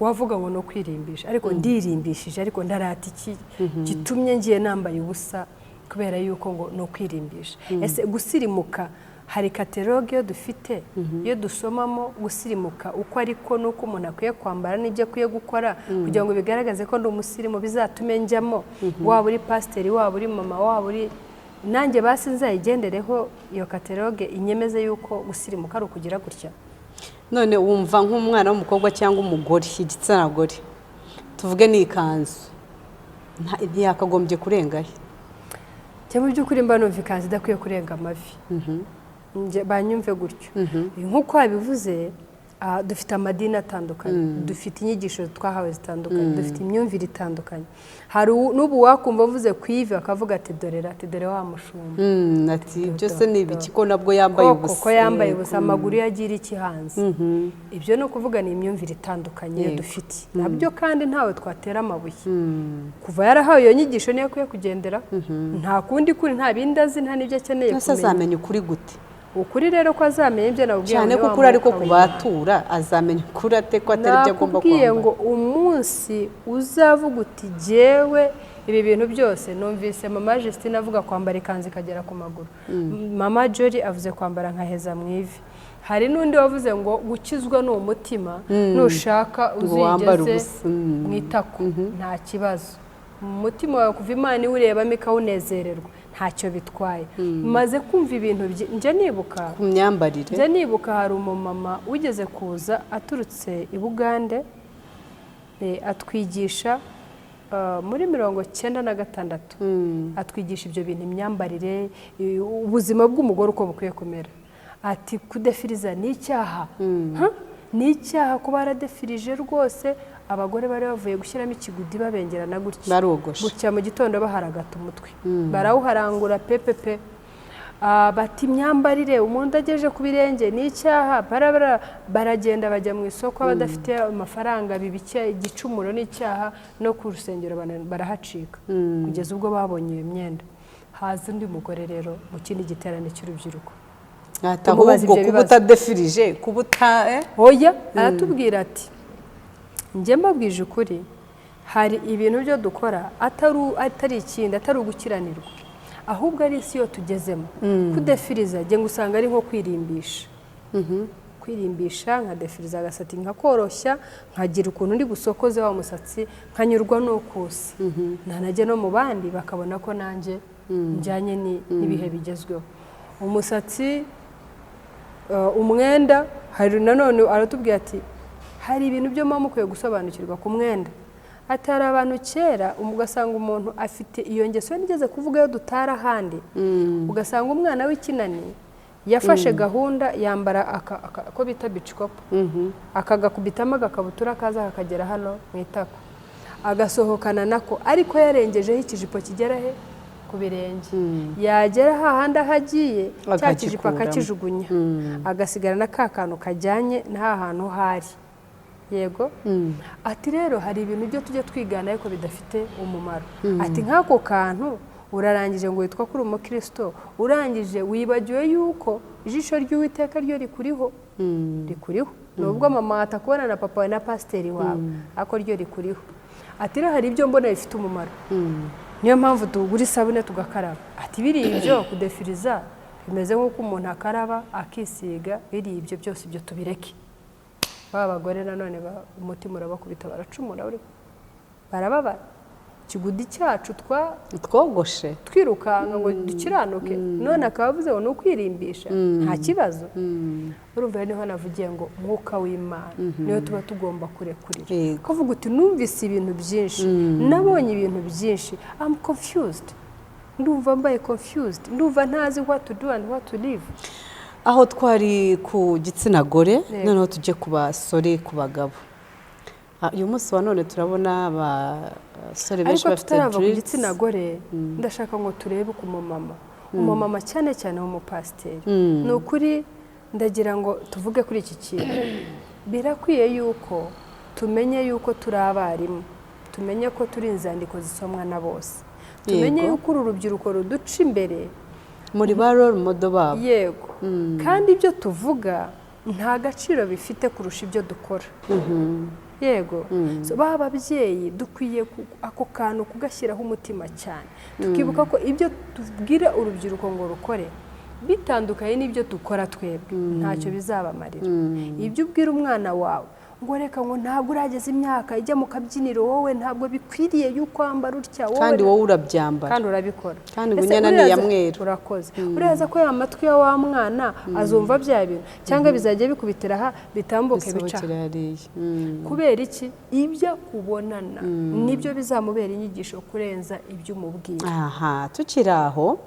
Wavuga ngo no kwirimbisha, ariko ndirimbishije, ariko ndarata iki gitumye ngiye nambaye ubusa kubera yuko ngo no kwirimbisha. Ese gusirimuka hari kataloge yo dufite iyo dusomamo gusirimuka uko ariko nuko umuntu akwiye kwambara n'ibyo akwiye gukora kugira ngo bigaragaze ko ndi umusirimu, bizatume njyamo. Waba uri pasiteri, waba uri mama, waba uri nanjye, basi nzayigendereho iyo kataloge inyemeze yuko gusirimuka ari ukugira gutya. None wumva nk'umwana w'umukobwa cyangwa umugore, igitsina gore, tuvuge ni ikanzu, ntiyakagombye kurengahe? Cyangwa mu by'ukuri mba numva ikanzu idakwiye kurenga amavi. Banyumve gutyo. Nk'uko wabivuze, dufite amadini atandukanye, dufite inyigisho twahawe zitandukanye, dufite imyumvire itandukanye. Hari n'ubu wakumva avuze ku ivi akavuga ati dore wa mushumba, ati byose ni ibiki ko nabwo yambaye ubusa, ko yambaye ubusa, amaguru yagira iki hanze. Ibyo ni ukuvuga ni imyumvire itandukanye dufite, nabyo kandi ntawe twatera amabuye. Kuva yarahawe iyo nyigisho niyo akwiye kugendera, nta kundi kuri, nta bindi azi, nta n'ibyo akeneye kumenya. Azamenya ukuri gute? Ukuri rero ko azamenya ibyo nabwiye cyane ko kuri ariko kubatura azamenya ukuri ate ko atari byo agomba kwambara. Nakubwiye ngo umunsi uzavuga uti jewe ibi bintu byose numvise mama Justine avuga kwambara ikanzu ikagera ku maguru, mama Jory avuze kwambara nkaheza mu ivi, hari n'undi wavuze ngo gukizwa ni umutima, nushaka uzigeze mu itako nta kibazo, mu mutima wawe kuva Imana iwurebamo ikawunezererwa ntacyo bitwaye. Maze kumva ibintu nje nibuka ku myambarire, nje nibuka hari umumama ugeze kuza aturutse i Bugande, atwigisha muri 1996 atwigisha ibyo bintu, imyambarire, ubuzima bw'umugore uko bukwiye kumera. Ati kudefiriza ni icyaha, ni icyaha kuba yaradefirije rwose. Abagore bari bavuye gushyiramo ikigudi babengerana gutya mu gitondo baharagata umutwe, barawuharangura pepepe. Bati imyambarire umuntu ageje ku birenge ni icyaha, baragenda bajya mu isoko badafite amafaranga, bibike igicumuro n'icyaha, no ku rusengero barahacika kugeza ubwo babonye iyo myenda. Haza undi mugore rero mu kindi giterane cy'urubyiruko, ahubwo kuba utadefirije, oya, aratubwira ati njye mbabwije ukuri, hari ibintu byo dukora atari ikindi, atari ugukiranirwa, ahubwo ari isi yo tugezemo. Kudefiriza njye ngusanga ari nko kwirimbisha, kwirimbisha nkadefiriza agasati nkakoroshya, nkagira ukuntu ndi gusokoze wa musatsi, nkanyurwa n'ukusi, nanajye no mu bandi bakabona ko nanjye njyanye n'ibihe bigezweho. Umusatsi, umwenda, hari nanone aratubwira ati hari ibintu byo mama mukwiye gusobanukirwa ku mwenda. Atari abantu kera ugasanga umuntu afite iyo ngeso nigeze kuvuga yo dutara ahandi, ugasanga umwana w'ikinani yafashe gahunda yambara ko bita bicikopo akagakubitamo agakabutura kaza kakagera hano mu itako agasohokana nako ariko yarengejeho ikijipo kigera he ku birenge yagera hahandi ahagiye cya kijipo akakijugunya agasigara na ka kantu kajyanye n'aha hantu hari yego ati rero hari ibintu byo tujya twigana ariko bidafite umumaro ati nk'ako kantu urarangije ngo witwa kuri umukristo urangije wibagiwe yuko ijisho ry'Uwiteka ryo rikuriho nubwo mama atakubona na papa na pasiteri wawe ako ryo rikuriho ati rero hari ibyo mbona bifite umumaro niyo mpamvu tugura isabune tugakaraba ati biri ibyo kudefiriza bimeze nk'uko umuntu akaraba akisiga biri ibyo byose ibyo tubireke baba bagore nanone umutima urabakubita baracumura barababara ikigudi cyacu twogoshe twirukanga ngo dukiranuke none akaba avuze ngo ni ukwirimbisha nta kibazo urumva niho navugiye ngo mwuka w'Imana niyo tuba tugomba kurekurira kuvuga uti numvise ibintu byinshi nabonye ibintu byinshi I'm confused ndumva mbaye confused ndumva ntazi what to do and what to live. Aho twari ku gitsina gore noneho tujye ku basore ku bagabo uyu munsi wa none turabona abasore benshi bafite dreams ariko ku gitsina gore ndashaka ngo turebe ku umumama cyane cyane w'umupasiteri ni ukuri ndagira ngo tuvuge kuri iki kintu birakwiye yuko tumenye yuko turi abarimu tumenye ko turi inzandiko zisomwa na bose tumenye yuko uru rubyiruko ruduca imbere muri ba role model babo yego kandi ibyo tuvuga nta gaciro bifite kurusha ibyo dukora yego baba ababyeyi dukwiye ako kantu kugashyiraho umutima cyane tukibuka ko ibyo tubwira urubyiruko ngo rukore bitandukanye n'ibyo dukora twebwe ntacyo bizabamarira ibyo ubwira umwana wawe ngo reka ngo ntabwo urageze imyaka ijya mu kabyiniro wowe ntabwo bikwiriye yuko wambara utya kandi wowe urabyambara kandi urabikora kandi ubunyana ni ya mweru urakoze ureza ko ya matwi ya wa mwana azumva bya bintu cyangwa bizajya bikubitira aha bitambuke bica kubera iki ibyo kubonana nibyo bizamubera inyigisho kurenza ibyo umubwira aha tukiri aho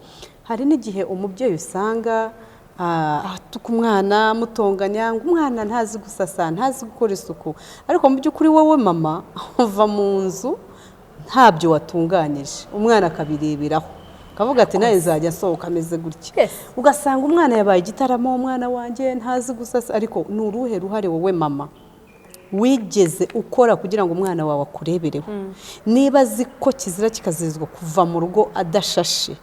hari n'igihe umubyeyi usanga atuka umwana mutonganya ngo umwana ntazi gusasa ntazi gukora isuku ariko mu by'ukuri wowe mama uva mu nzu ntabyo watunganyije umwana akabireberaho akavuga ati nawe nzajya nsohoka ameze gutya ugasanga umwana yabaye igitaramo umwana wanjye ntazi gusasa ariko ni uruhe ruhare wowe mama wigeze ukora kugira ngo umwana wawe akurebereho niba azi ko kizira kikazirizwa kuva mu rugo adashashe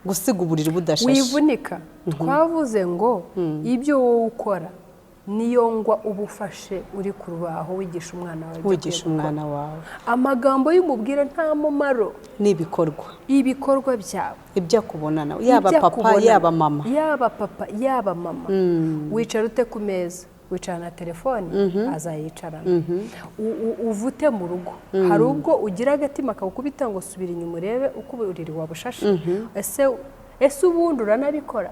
gusiga uburiri budashashe wivunika twavuze ngo ibyo wowe ukora niyo ngwa ubufashe uri ku rubaho wigisha umwana wawe amagambo y'umubwire nta mumaro ibikorwa byawe ibyo akubonana yaba papa yaba mama wicara ute ku meza wicara na telefoni azayicarana uvute mu rugo hari ubwo ugira agatima kawukubita ngo subira inyuma urebe uko uburiri wabushashe ese ubundi uranabikora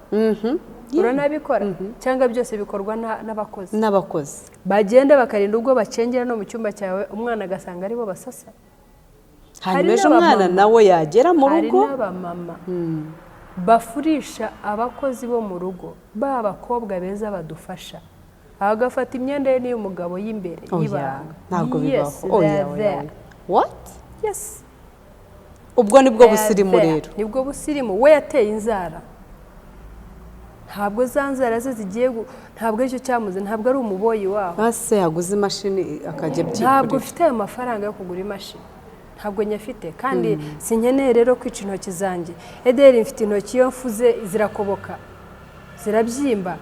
cyangwa byose bikorwa n'abakozi bagenda bakarinda ubwo bacengera no mu cyumba cyawe umwana agasanga aribo basasa hanyuma ejo umwana nawe yagera mu rugo hari n'abamama bafurisha abakozi bo mu rugo b'abakobwa beza badufasha agafata imyenda ye n'iy'umugabo y'imbere y'ibanga ntabwo bibaho what yes ubwo nibwo busirimu rero nibwo busirimu we yateye inzara ntabwo za nzara ze zigiye ntabwo icyo cyamuze ntabwo ari umuboyi waho base yaguze imashini akajya byikorera ntabwo ufite ayo mafaranga yo kugura imashini ntabwo nyafite kandi sinkeneye rero kwica intoki zanjye ederi mfite intoki iyo mfuze zirakoboka zirabyimba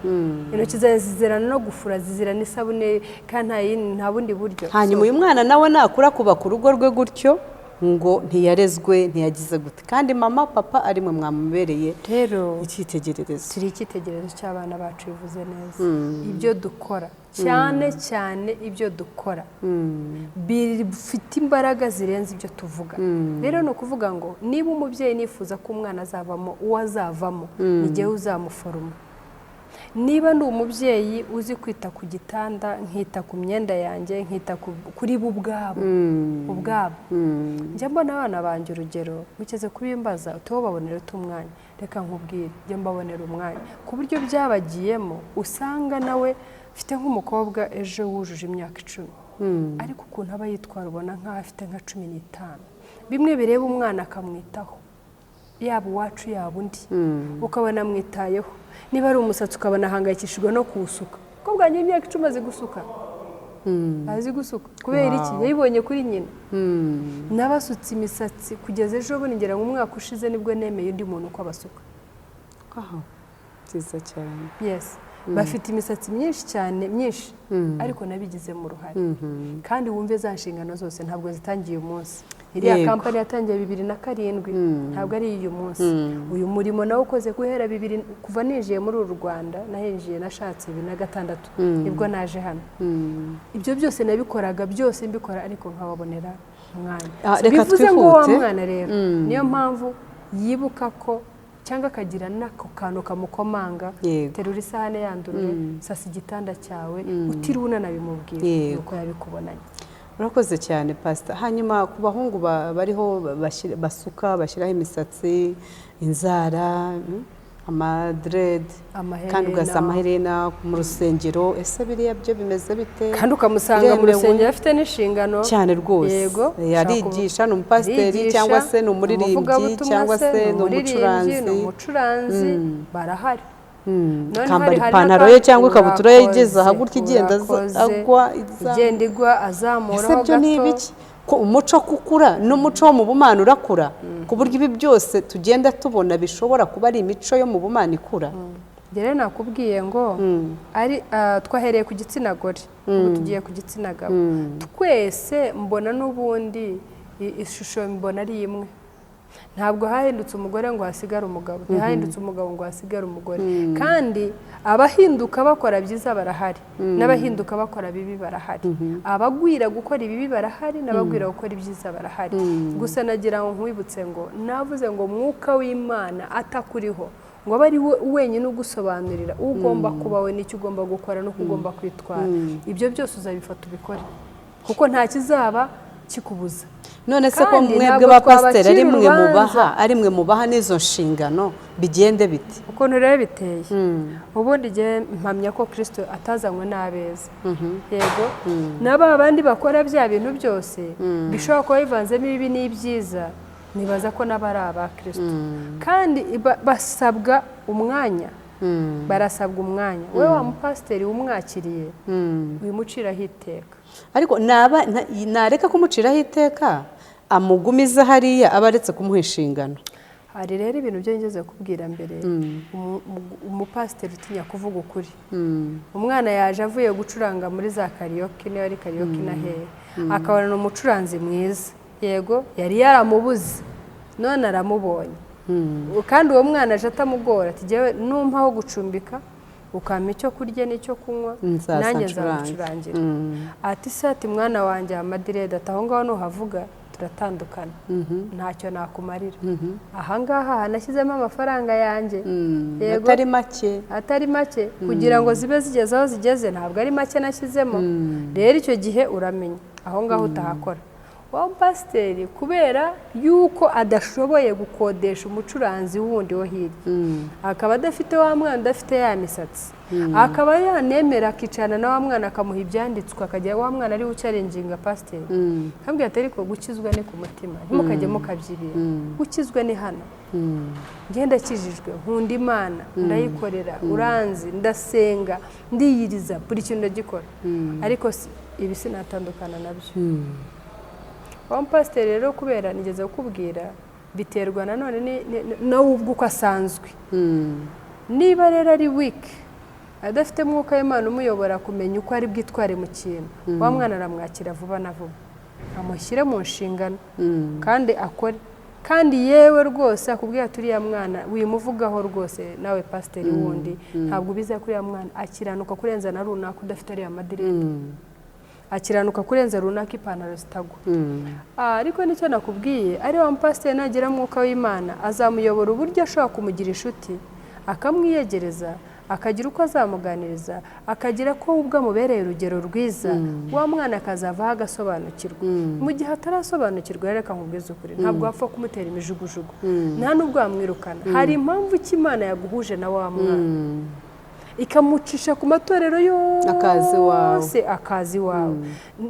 intoki zawe zizirana no gufura zizirana isabune kandi nta bundi buryo hanyuma uyu mwana nawe nakura kubaka urugo rwe gutyo ngo ntiyarezwe ntiyagize gute kandi mama papa ari mwe mwamubereye rero icyitegererezo turi icyitegererezo cy'abana bacu bivuze neza ibyo dukora cyane cyane ibyo dukora bifite imbaraga zirenze ibyo tuvuga rero ni ukuvuga ngo niba umubyeyi nifuza ko umwana azavamo uwo azavamo ni jyewe uzamuforoma niba ndi umubyeyi uzi kwita ku gitanda nkita ku myenda yanjye nkita kuri bo ubwabo njya mbona abana banjye urugero mukeze kubimbaza utiho babonera umwanya reka nkubwire njya mbabonera umwanya ku buryo byabagiyemo usanga nawe ufite nk'umukobwa ejo wujuje imyaka 10 ariko ukuntu aba yitwara ubona nk'aho afite nka 15 bimwe bireba umwana akamwitaho yaba uwacu yaba undi ukabona amwitayeho niba ari umusatsi ukabona ahangayikishijwe no kuwusuka ko bwanjye imyaka 10 azi gusuka azi gusuka kubera iki yayibonye kuri nyina n'abasutse imisatsi kugeza ejo bundi ngera mu mwaka ushize nibwo nemeye undi muntu uko abasuka byiza cyane yes bafite imisatsi myinshi cyane myinshi ariko nabigizemo uruhare kandi wumve za nshingano zose ntabwo zitangiye umunsi iriya kampani yatangiye 2007 ntabwo ari uyu munsi uyu murimo nawe ukoze guhera 2000 kuva ninjiye muri uru Rwanda nahinjiye nashatse 2006 nibwo naje hano ibyo byose nabikoraga byose mbikora ariko nkababonera umwanya bivuze ngo wa mwana rero niyo mpamvu yibuka ko cyangwa akagira nako kantu kamukomanga terura isahane yandurure sasa igitanda cyawe utiriwe unanabimubwira nuko yabikubonanye. Urakoze cyane pastor. Hanyuma ku bahungu bariho basuka bashyiraho imisatsi inzara amadred kandi ugasa amaherena mu rusengero ese biriya byo bimeze bite kandi ukamusanga mu rusengero afite n'inshingano cyane rwose yarigisha ni umupasiteri cyangwa se ni umuririmbyi cyangwa se ni umucuranzi barahari kambara ipantaro ye cyangwa ikabutura ye igeze aha gutya igenda igwa azamuraho gato n'ibiki ko umuco kukura n'umuco wo mu bumana urakura ku buryo ibi byose tugenda tubona bishobora kuba ari imico yo mu bumana ikura rero nakubwiye ngo ari twahereye ku gitsina gore ubu tugiye ku gitsina gabo twese mbona n'ubundi ishusho mbona ari imwe ntabwo hahindutse umugore ngo hasigare umugabo ntihahindutse umugabo ngo hasigare umugore kandi abahinduka bakora byiza barahari n'abahinduka bakora bibi barahari abagwira gukora ibibi barahari n'abagwira gukora ibyiza barahari gusa nagira ngo nkwibutse ngo navuze ngo mwuka w'Imana atakuriho ngo aba ari wenyine ugusobanurira ugomba kuba we n'icyo ugomba gukora no kugomba kwitwara ibyo byose uzabifata ubikore kuko nta kizaba kikubuza none se ko mwebwe ba pasiteri ari mwe mubaha n'izo nshingano bigende biti ukuntu rero biteye ubundi gihe mpamya ko Kristo atazanywe n'abeza yego n'aba bandi bakora bya bintu byose bishobora kuba bivanzemo ibibi n'ibyiza nibaza ko n'abari aba Kristo kandi basabwa umwanya barasabwa umwanya we wa mupasiteri umwakiriye wimuciraho iteka ariko nareka kumuciraho iteka amugumiza hariya abaretse kumuha inshingano hari rero ibintu byo ngeze kubwira mbere umupasiteri utinya kuvuga ukuri umwana yaje avuye gucuranga muri za karaoke niyo ari karaoke na hehe akabona umucuranzi mwiza yego yari yaramubuze none aramubonye kandi uwo mwana aje atamugora ati jyewe numpa aho gucumbika ukampa icyo kurya n'icyo kunywa nanjye nzagucurangira ati se ati mwana wanjye amadirede ati aho ngaho nuhavuga turatandukana ntacyo nakumarira ahangaha hanashyizemo amafaranga yanjye yego atari make kugira ngo zibe zigeze aho zigeze ntabwo ari make nashyizemo rero icyo gihe uramenya aho ngaho utahakora wa pasiteri kubera yuko adashoboye gukodesha umucuranzi wundi wo hirya akaba adafite wa mwana adafite ya misatsi akaba yanemera akicarana na wa mwana akamuha ibyanditswe akajya wa mwana ari ucarenginga pasiteri nkabwira ati ariko gukizwa ni ku mutima ntimukajye mukabyibira gukizwa ni hano ngenda akijijwe nkunda Imana ndayikorera uranzi ndasenga ndiyiriza buri kintu ndagikora ariko ibi sinatandukana nabyo wa pasiteri rero kubera nigeze kukubwira biterwa nanone nawe ubwo uko asanzwe niba rero ari wiki adafite mwuka w'Imana umuyobora kumenya uko ari bwitware mu kintu wa mwana aramwakira vuba na vuba amushyire mu nshingano kandi akore kandi yewe rwose akubwira turiya mwana wimuvugaho rwose nawe pasiteri wundi ntabwo ubiza kuri ya mwana akiranuka kurenza na runaka udafite ariya madirede akiranuka kurenza runaka ipantaro zitagwa ariko nicyo nakubwiye ari wa mpasiteri nagira mwuka w'Imana azamuyobora uburyo ashobora kumugira inshuti akamwiyegereza akagira uko azamuganiriza, akagira ko ubwo amubereye urugero rwiza, wa mwana akazavaho agasobanukirwa. Mu gihe atarasobanukirwa reka nkubwize ukuri, ntabwo wapfa kumutera imijugujugu, nta n'ubwo wamwirukana. Hari impamvu ki Imana yaguhuje na wa mwana ikamucisha ku matorero yose akazi iwawe.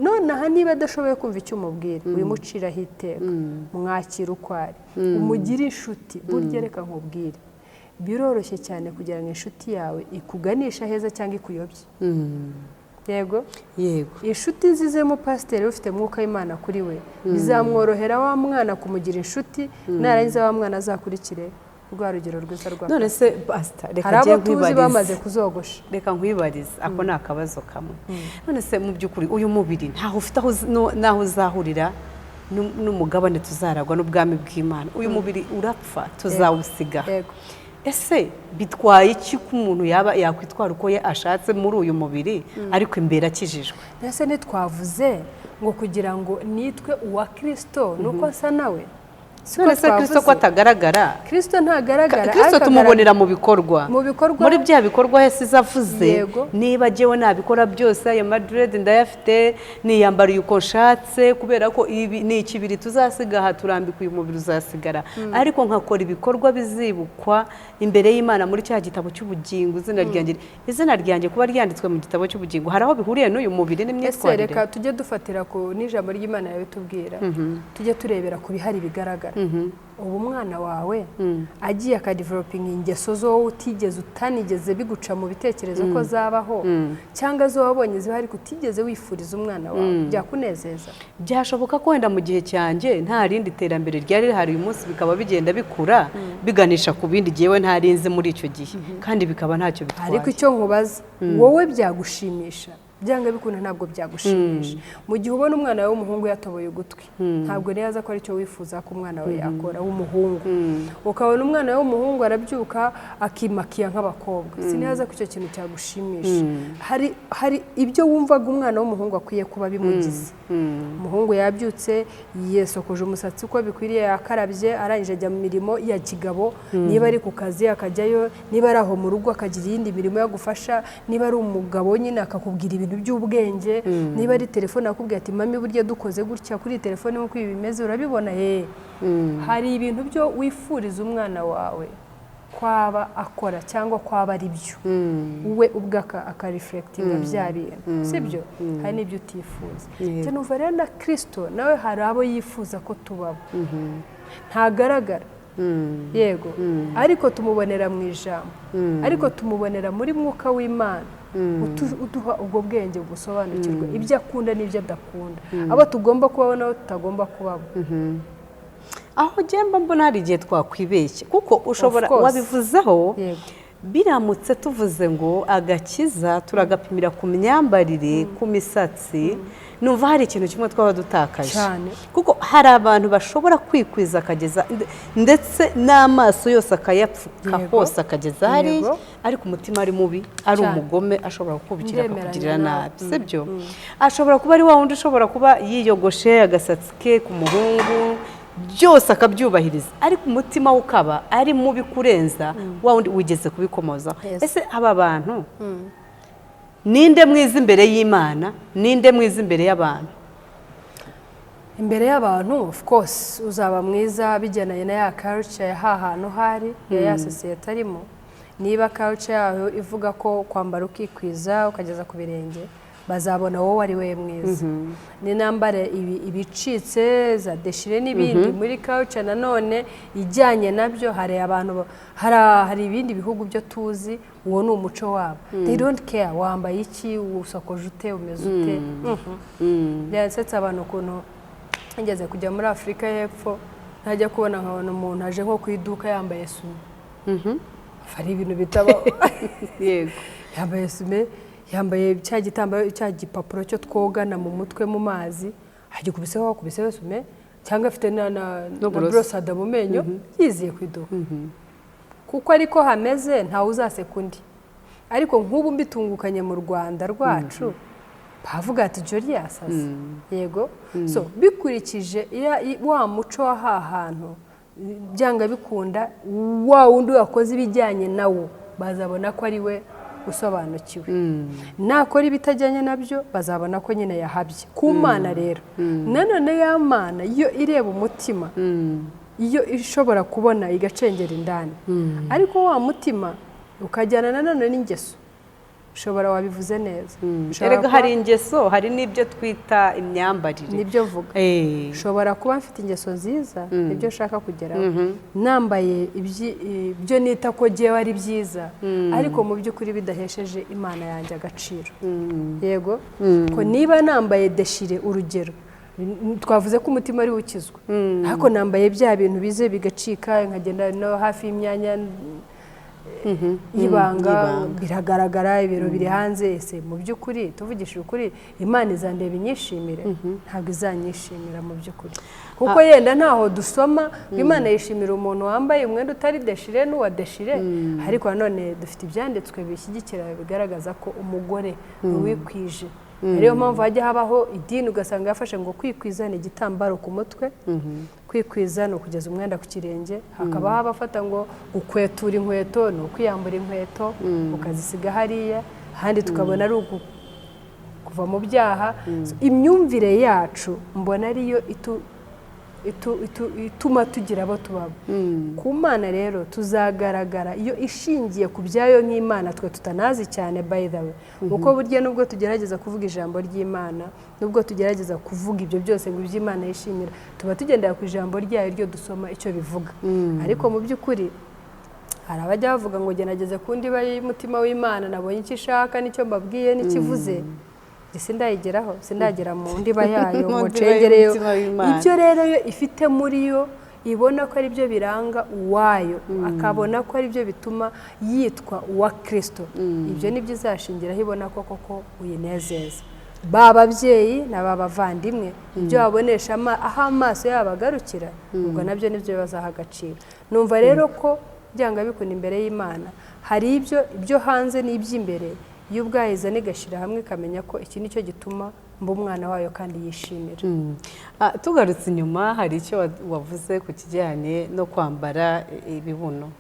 Nonaha niba adashoboye kumva icyo umubwira, wimuciraho iteka, mwakira uko ari, umugire inshuti. Burya reka nkubwire, biroroshye cyane kugira ngo inshuti yawe ikuganisha heza cyangwa ikuyobye. Yego inshuti nziza y'umupasiteri ufite mwuka w'Imana kuri we, bizamworohera wa mwana kumugira inshuti, narangiza wa mwana azakurikire rwa rugero rwiza rwa. None se pastor, reka ngiye kwibariza, bamaze kuzogosha, reka nkwibariza ako ni akabazo kamwe. None se mu by'ukuri uyu mubiri ntaho ufite naho uzahurira n'umugabane tuzaragwa n'ubwami bw'Imana. Uyu mubiri urapfa, tuzawusiga. Ese bitwaye iki ko umuntu yaba yakwitwara uko ashatse muri uyu mubiri ariko imbere akijijwe? Ese ntitwavuze ngo kugira ngo nitwe uwa Kristo nuko asa nawe? None se Kristo ko atagaragara? Kristo ntagaragara. Kristo tumubonera mu bikorwa. Muri bya bikorwa Yesu izavuze, niba jewe nabikora byose, aya Madrid ndayafite, niyambariye uko nshatse, kubera ko ibi ni ikibiri tuzasiga aha, turambika uyu mubiri uzasigara, ariko nkakora ibikorwa bizibukwa imbere y'Imana muri cya gitabo cy'ubugingo. Izina ryanjye kuba ryanditswe mu gitabo cy'ubugingo, hari aho bihuriye n'uyu mubiri n'imyitwarire? Reka tujye dufatira ku n'ijambo ry'Imana yabitubwira, tujye turebera ku bihari bigaragara. Ubu umwana wawe agiye akadevelopinga ingeso zo utanigeze biguca mu bitekerezo ko zabaho, cyangwa zo wabonye ziba ariko utigeze wifuriza umwana wawe, byakunezeza? Byashoboka ko wenda mu gihe cyanjye nta rindi terambere ryari rihari uyu munsi, bikaba bigenda bikura biganisha ku bindi gihewe ntarinze muri icyo gihe, kandi bikaba ntacyo bitwaye. Ariko icyo nkubaza, wowe byagushimisha? Byanga bikunda ntabwo byagushimisha. Mu gihe ubona umwana wawe w'umuhungu yatoboye ugutwi, ntabwo neza ko aricyo wifuza ko umwana wawe yakora w'umuhungu. Ukabona umwana wawe w'umuhungu arabyuka akimakiya nk'abakobwa, sineza ko icyo kintu cyagushimisha. Hari ibyo wumvaga umwana w'umuhungu akwiye kuba bimugize. Umuhungu yabyutse yesokoje umusatsi uko bikwiriye, yakarabye, arangije ajya mu mirimo ya kigabo, niba ari ku kazi akajyayo, niba ari aho mu rugo akagira iyindi mirimo yagufasha, niba ari umugabo nyine akakubwira ibintu by'ubwenge, niba ari telefone akubwira ati mami burya dukoze gutya kuri telefone nk'uko ibi bimeze urabibona. Hari ibintu byo wifuriza umwana wawe kwaba akora cyangwa kwaba ari byo we ubwo akareflectinga bya bintu, sibyo? Hari n'ibyo utifuza. Numva rero na Kristo nawe hari abo yifuza ko tubabo, ntagaragara yego, ariko tumubonera mu ijambo, ariko tumubonera muri mwuka w'Imana uduha ubwo bwenge busobanukirwa ibyo akunda n'ibyo adakunda, abo tugomba kubaho n'abo tutagomba kubabo. Aho jemba mbona hari igihe twakwibeshye, kuko ushobora wabivuzeho, biramutse tuvuze ngo agakiza turagapimira ku myambarire, ku misatsi, numva hari ikintu kimwe twaba dutakaje, kuko hari abantu bashobora kwikwiza akageza ndetse n'amaso yose akayapfuka hose akageza hari, ariko umutima ari mubi, ari umugome, ashobora kukubikira akakugirira nabi, sibyo? Ashobora kuba ari wa wundi ushobora kuba yiyogoshe agasatsi ke ku muhungu byose akabyubahiriza, ariko umutima we ukaba ari mubi kurenza wa wundi wigeze kubikomoza. Ese aba bantu ninde mwiza imbere y'Imana, ninde mwiza imbere y'abantu? Imbere y'abantu of course uzaba mwiza bijyanaye na ya culture ya hantu hari ya society arimo. Niba culture yaho ivuga ko kwambara ukikwiza ukageza ku birenge, bazabona wowe ari we mwiza. Ni nambare ibicitse za deshire n'ibindi muri culture nanone ijyanye nabyo, hari abantu hari ibindi bihugu byo tuzi, uwo ni umuco wabo. They don't care wambaye iki, usakoje ute, umeze ute. Byansetse abantu ukuntu ngeze kujya muri Afurika y'Epfo, ntajya kubona nkabona umuntu aje nko ku iduka yambaye sume. Hari ibintu bitaba yego, yambaye sume, yambaye cya gitambaro cya gipapuro cyo twogana mu mutwe mu mazi, hagikubiseho sume, cyangwa afite na brosada mu menyo, yiziye ku iduka. Kuko ariko hameze ntawe uzaseka undi. Ariko nk'ubu mbitungukanye mu Rwanda rwacu, bavuga ati jori yasase. Yego, so bikurikije wa muco wa hantu, byanga bikunda wa wundi wakoze ibijyanye nawo bazabona ko ari we usobanukiwe. Nakora ibitajyanye nabyo bazabona ko nyine yahabye ku Mana. Rero nanone ya Mana iyo ireba umutima, iyo ishobora kubona igacengera indani, ariko wa mutima ukajyana nanone n'ingeso, ushobora wabivuze neza. Erega hari ingeso, hari n'ibyo twita imyambarire. Nibyo vuga. Ushobora kuba mfite ingeso nziza, nibyo nshaka kugeraho, nambaye ibyo nita ko jewe ari byiza, ariko mu by'ukuri bidahesheje Imana yanjye agaciro. Yego, ko niba nambaye deshire, urugero twavuze ko umutima ari ukizwa, ariko nambaye bya bintu bize bigacika, nkagenda no hafi y'imyanya y'ibanga, biragaragara, ibiro biri hanze. Ese mu by'ukuri tuvugishije ukuri, Imana izandeba inyishimire? Ntabwo izanyishimira mu by'ukuri, kuko yenda ntaho dusoma ngo Imana yishimira umuntu wambaye umwenda utari deshire n'uwa deshire, ariko nanone dufite ibyanditswe bishyigikira bigaragaza ko umugore wikwije. Ariyo mpamvu hajya habaho idini ugasanga yafashe ngo kwikwiza ni igitambaro ku mutwe, kwikwiza ni ukugeza umwenda ku kirenge, hakabaho abafata ngo ukwetura inkweto ni ukwiyambura inkweto ukazisiga hariya, ahandi tukabona ari kuva mu byaha. Imyumvire yacu mbona ariyo ituma tugira abo tubaba. Ku Mana rero tuzagaragara iyo ishingiye ku byayo nk'Imana twe tutanazi cyane, by the way, kuko burya nubwo tugerageza kuvuga ijambo ry'Imana, nubwo tugerageza kuvuga ibyo byose ngo iby'Imana yishimira, tuba tugendera ku ijambo ryayo ryo dusoma icyo bivuga. Ariko mu by'ukuri hari abajya bavuga ngo gerageze ku ndiba y'umutima w'Imana, nabonye icyo ishaka nicyo mbabwiye n'ikivuze, sindayigeraho, sindagera mu ndiba yayo ngo cengereyo. Ibyo rero yo ifite muri yo ibona ko ari byo biranga uwayo, akabona ko ari byo bituma yitwa uwa Kristo. Ibyo ni byo izashingiraho ibona ko koko uyinezeza. Baba ababyeyi n'aba bavandimwe, ibyo babonesha aho amaso yabo agarukira, ubwo nabyo nibyo bazaha agaciro. Numva rero ko byanga bikunda imbere y'Imana, hari ibyo hanze n'iby'imbere, iyo ubwahiza nigashira hamwe ikamenya ko iki nicyo gituma mba umwana wayo kandi yishimira. Tugarutse inyuma, hari icyo wavuze ku kijyanye no kwambara ibibuno.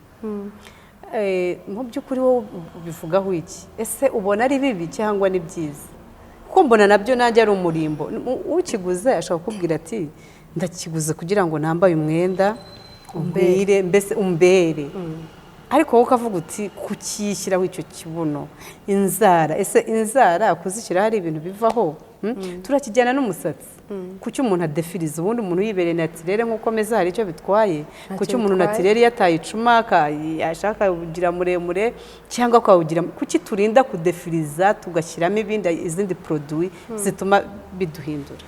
Mu by'ukuri wowe ubivugaho iki? Ese ubona ari bibi cyangwa ni byiza? Kuko mbona nabyo nanjye ari umurimbo. Ukiguze ashobora kukubwira ati ndakiguze kugira ngo nambaye umwenda umbere, mbese umbere. Ariko wowe ukavuga uti kukishyiraho icyo kibuno, inzara, ese inzara kuzishyira hari ibintu bivaho? Turakijyana n'umusatsi. Kuki umuntu adefiriza, ubundi umuntu yibereye natirere nk'uko meza hari icyo bitwaye? Kuki umuntu natirere yataye icuma ashaka kugira muremure cyangwa kwawugira, kuki turinda kudefiriza tugashyiramo izindi produit zituma biduhindura?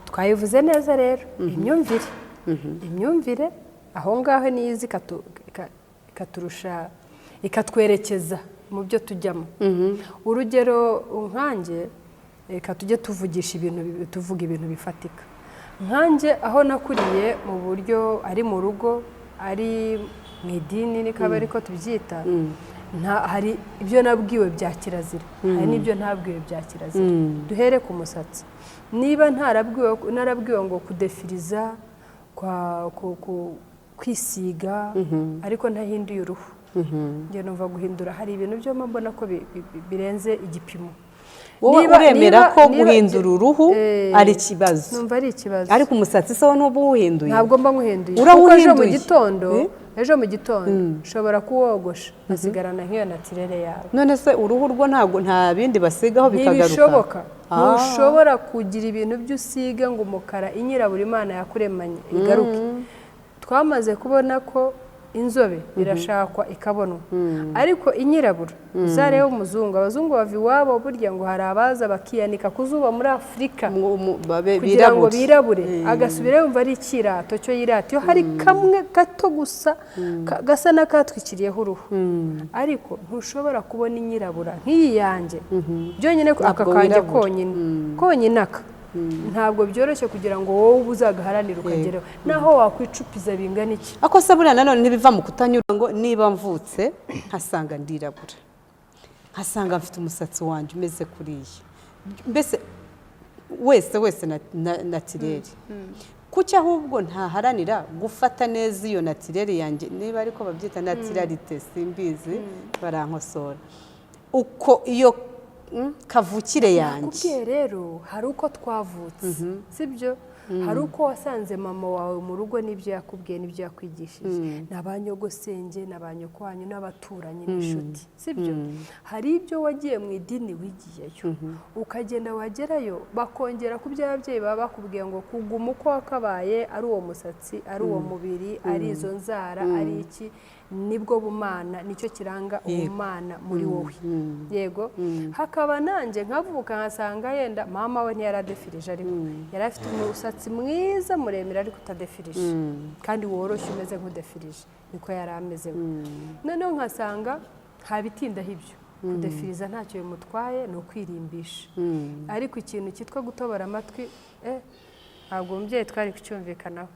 Twayivuze neza rero, imyumvire aho ngaho niyizi ikaturusha, ikatwerekeza mu byo tujyamo. Urugero nkanjye, reka tujye tuvuga ibintu bifatika. Nkanjye aho nakuriye mu buryo ari mu rugo, ari mu idini nikaba ariko tubyita, hari ibyo nabwiwe bya kirazira, hari n'ibyo ntabwiwe bya kirazira. Duhere ku musatsi. Niba narabwiwe ngo kudefiriza, kwisiga, ariko ntahinduye uruhu, njye numva guhindura hari ibintu byo mbona ko birenze igipimo. Wowe uremera ko guhindura uruhu ari ikibazo? Numva ari ikibazo. Ariko umusatsi se n'ubu uwuhinduye? Ntabwo mba nkuhinduye. Ejo mu gitondo ushobora kuwogosha asigarana nk'iyo natirere yawe. None se uruhu rwo nta bindi basigaho bikagaruka? Ntibishoboka. Ntushobora kugira ibintu by'usiga ngo umukara inyirabura Imana yakuremanye igaruke. Twamaze kubona ko inzobe irashakwa ikabonwa, ariko inyirabura uzareba umuzungu, abazungu bava iwabo burya ngo hari abaza bakiyanika ku zuba muri Afurika kugira ngo birabure, agasubira yumva ari ikirato cyo yirata. Iyo hari kamwe gato gusa gasa n'akatwikiriyeho uruhu, ariko ntushobora kubona inyirabura nk'iyi yanjye byonyine aka kanjye konyine aka ntabwo byoroshye kugira ngo wowe uzagaharanire ukageraho, naho wakwicupiza bingana iki. Ako se buriya nanone ntibiva mu kutanyura ngo niba mvutse nkasanga ndirabura, nkasanga mfite umusatsi wanjye umeze kuriya, mbese wese natirere, kuki ahubwo ntaharanira gufata neza iyo natirere yanjye niba ariko babyita natirarite simbizi barankosora uko iyo kavukire yanjye nakubwiye rero hari uko twavutse sibyo hari uko wasanze mama wawe mu rugo n'ibyo yakubwiye n'ibyo yakwigishije n'abanyogosenge n'abanyokwanyu n'abaturanyi n'inshuti sibyo hari ibyo wagiye mu idini wigiyeyo ukagenda wagerayo bakongera ku byo ababyeyi baba bakubwiye ngo kuguma uko wakabaye ari uwo musatsi ari uwo mubiri ari izo nzara ari iki nibwo bumana nicyo kiranga ubumana muri wowe yego hakaba nanjye nkavuka nkasanga yenda mama we ntiyaradefirije ariko yari afite umusatsi mwiza muremure ariko utadefirije kandi woroshye umeze nk'udefirije niko yari ameze noneho nkasanga habitindaho ibyo kudefiriza ntacyo bimutwaye ni ukwirimbisha ariko ikintu cyitwa gutobora amatwi ntabwo umubyeyi twari kucyumvikanaho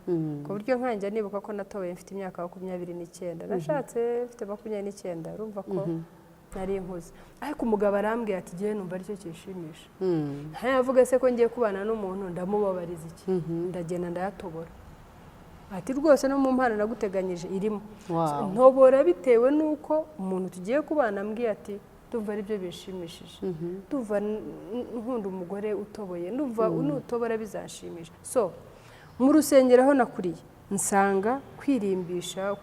ku buryo nkanjye nibuka ko natoboye mfite imyaka 29 nashatse mfite 29 urumva ko nari inkuze ariko umugabo arambwira ati gihe numva aricyo kishimisha ntayavuga se ko ngiye kubana n'umuntu ndamubabariza iki ndagenda ndayatobora ati rwose no mu mpano naguteganyije irimo ntobora bitewe n'uko umuntu tugiye kubana ambwiye ati ndumva ari byo bishimishije ndumva nkunda umugore utoboye ndumva unutobora bizashimisha so mu rusengero aho nakuriye nsanga kwirimbisha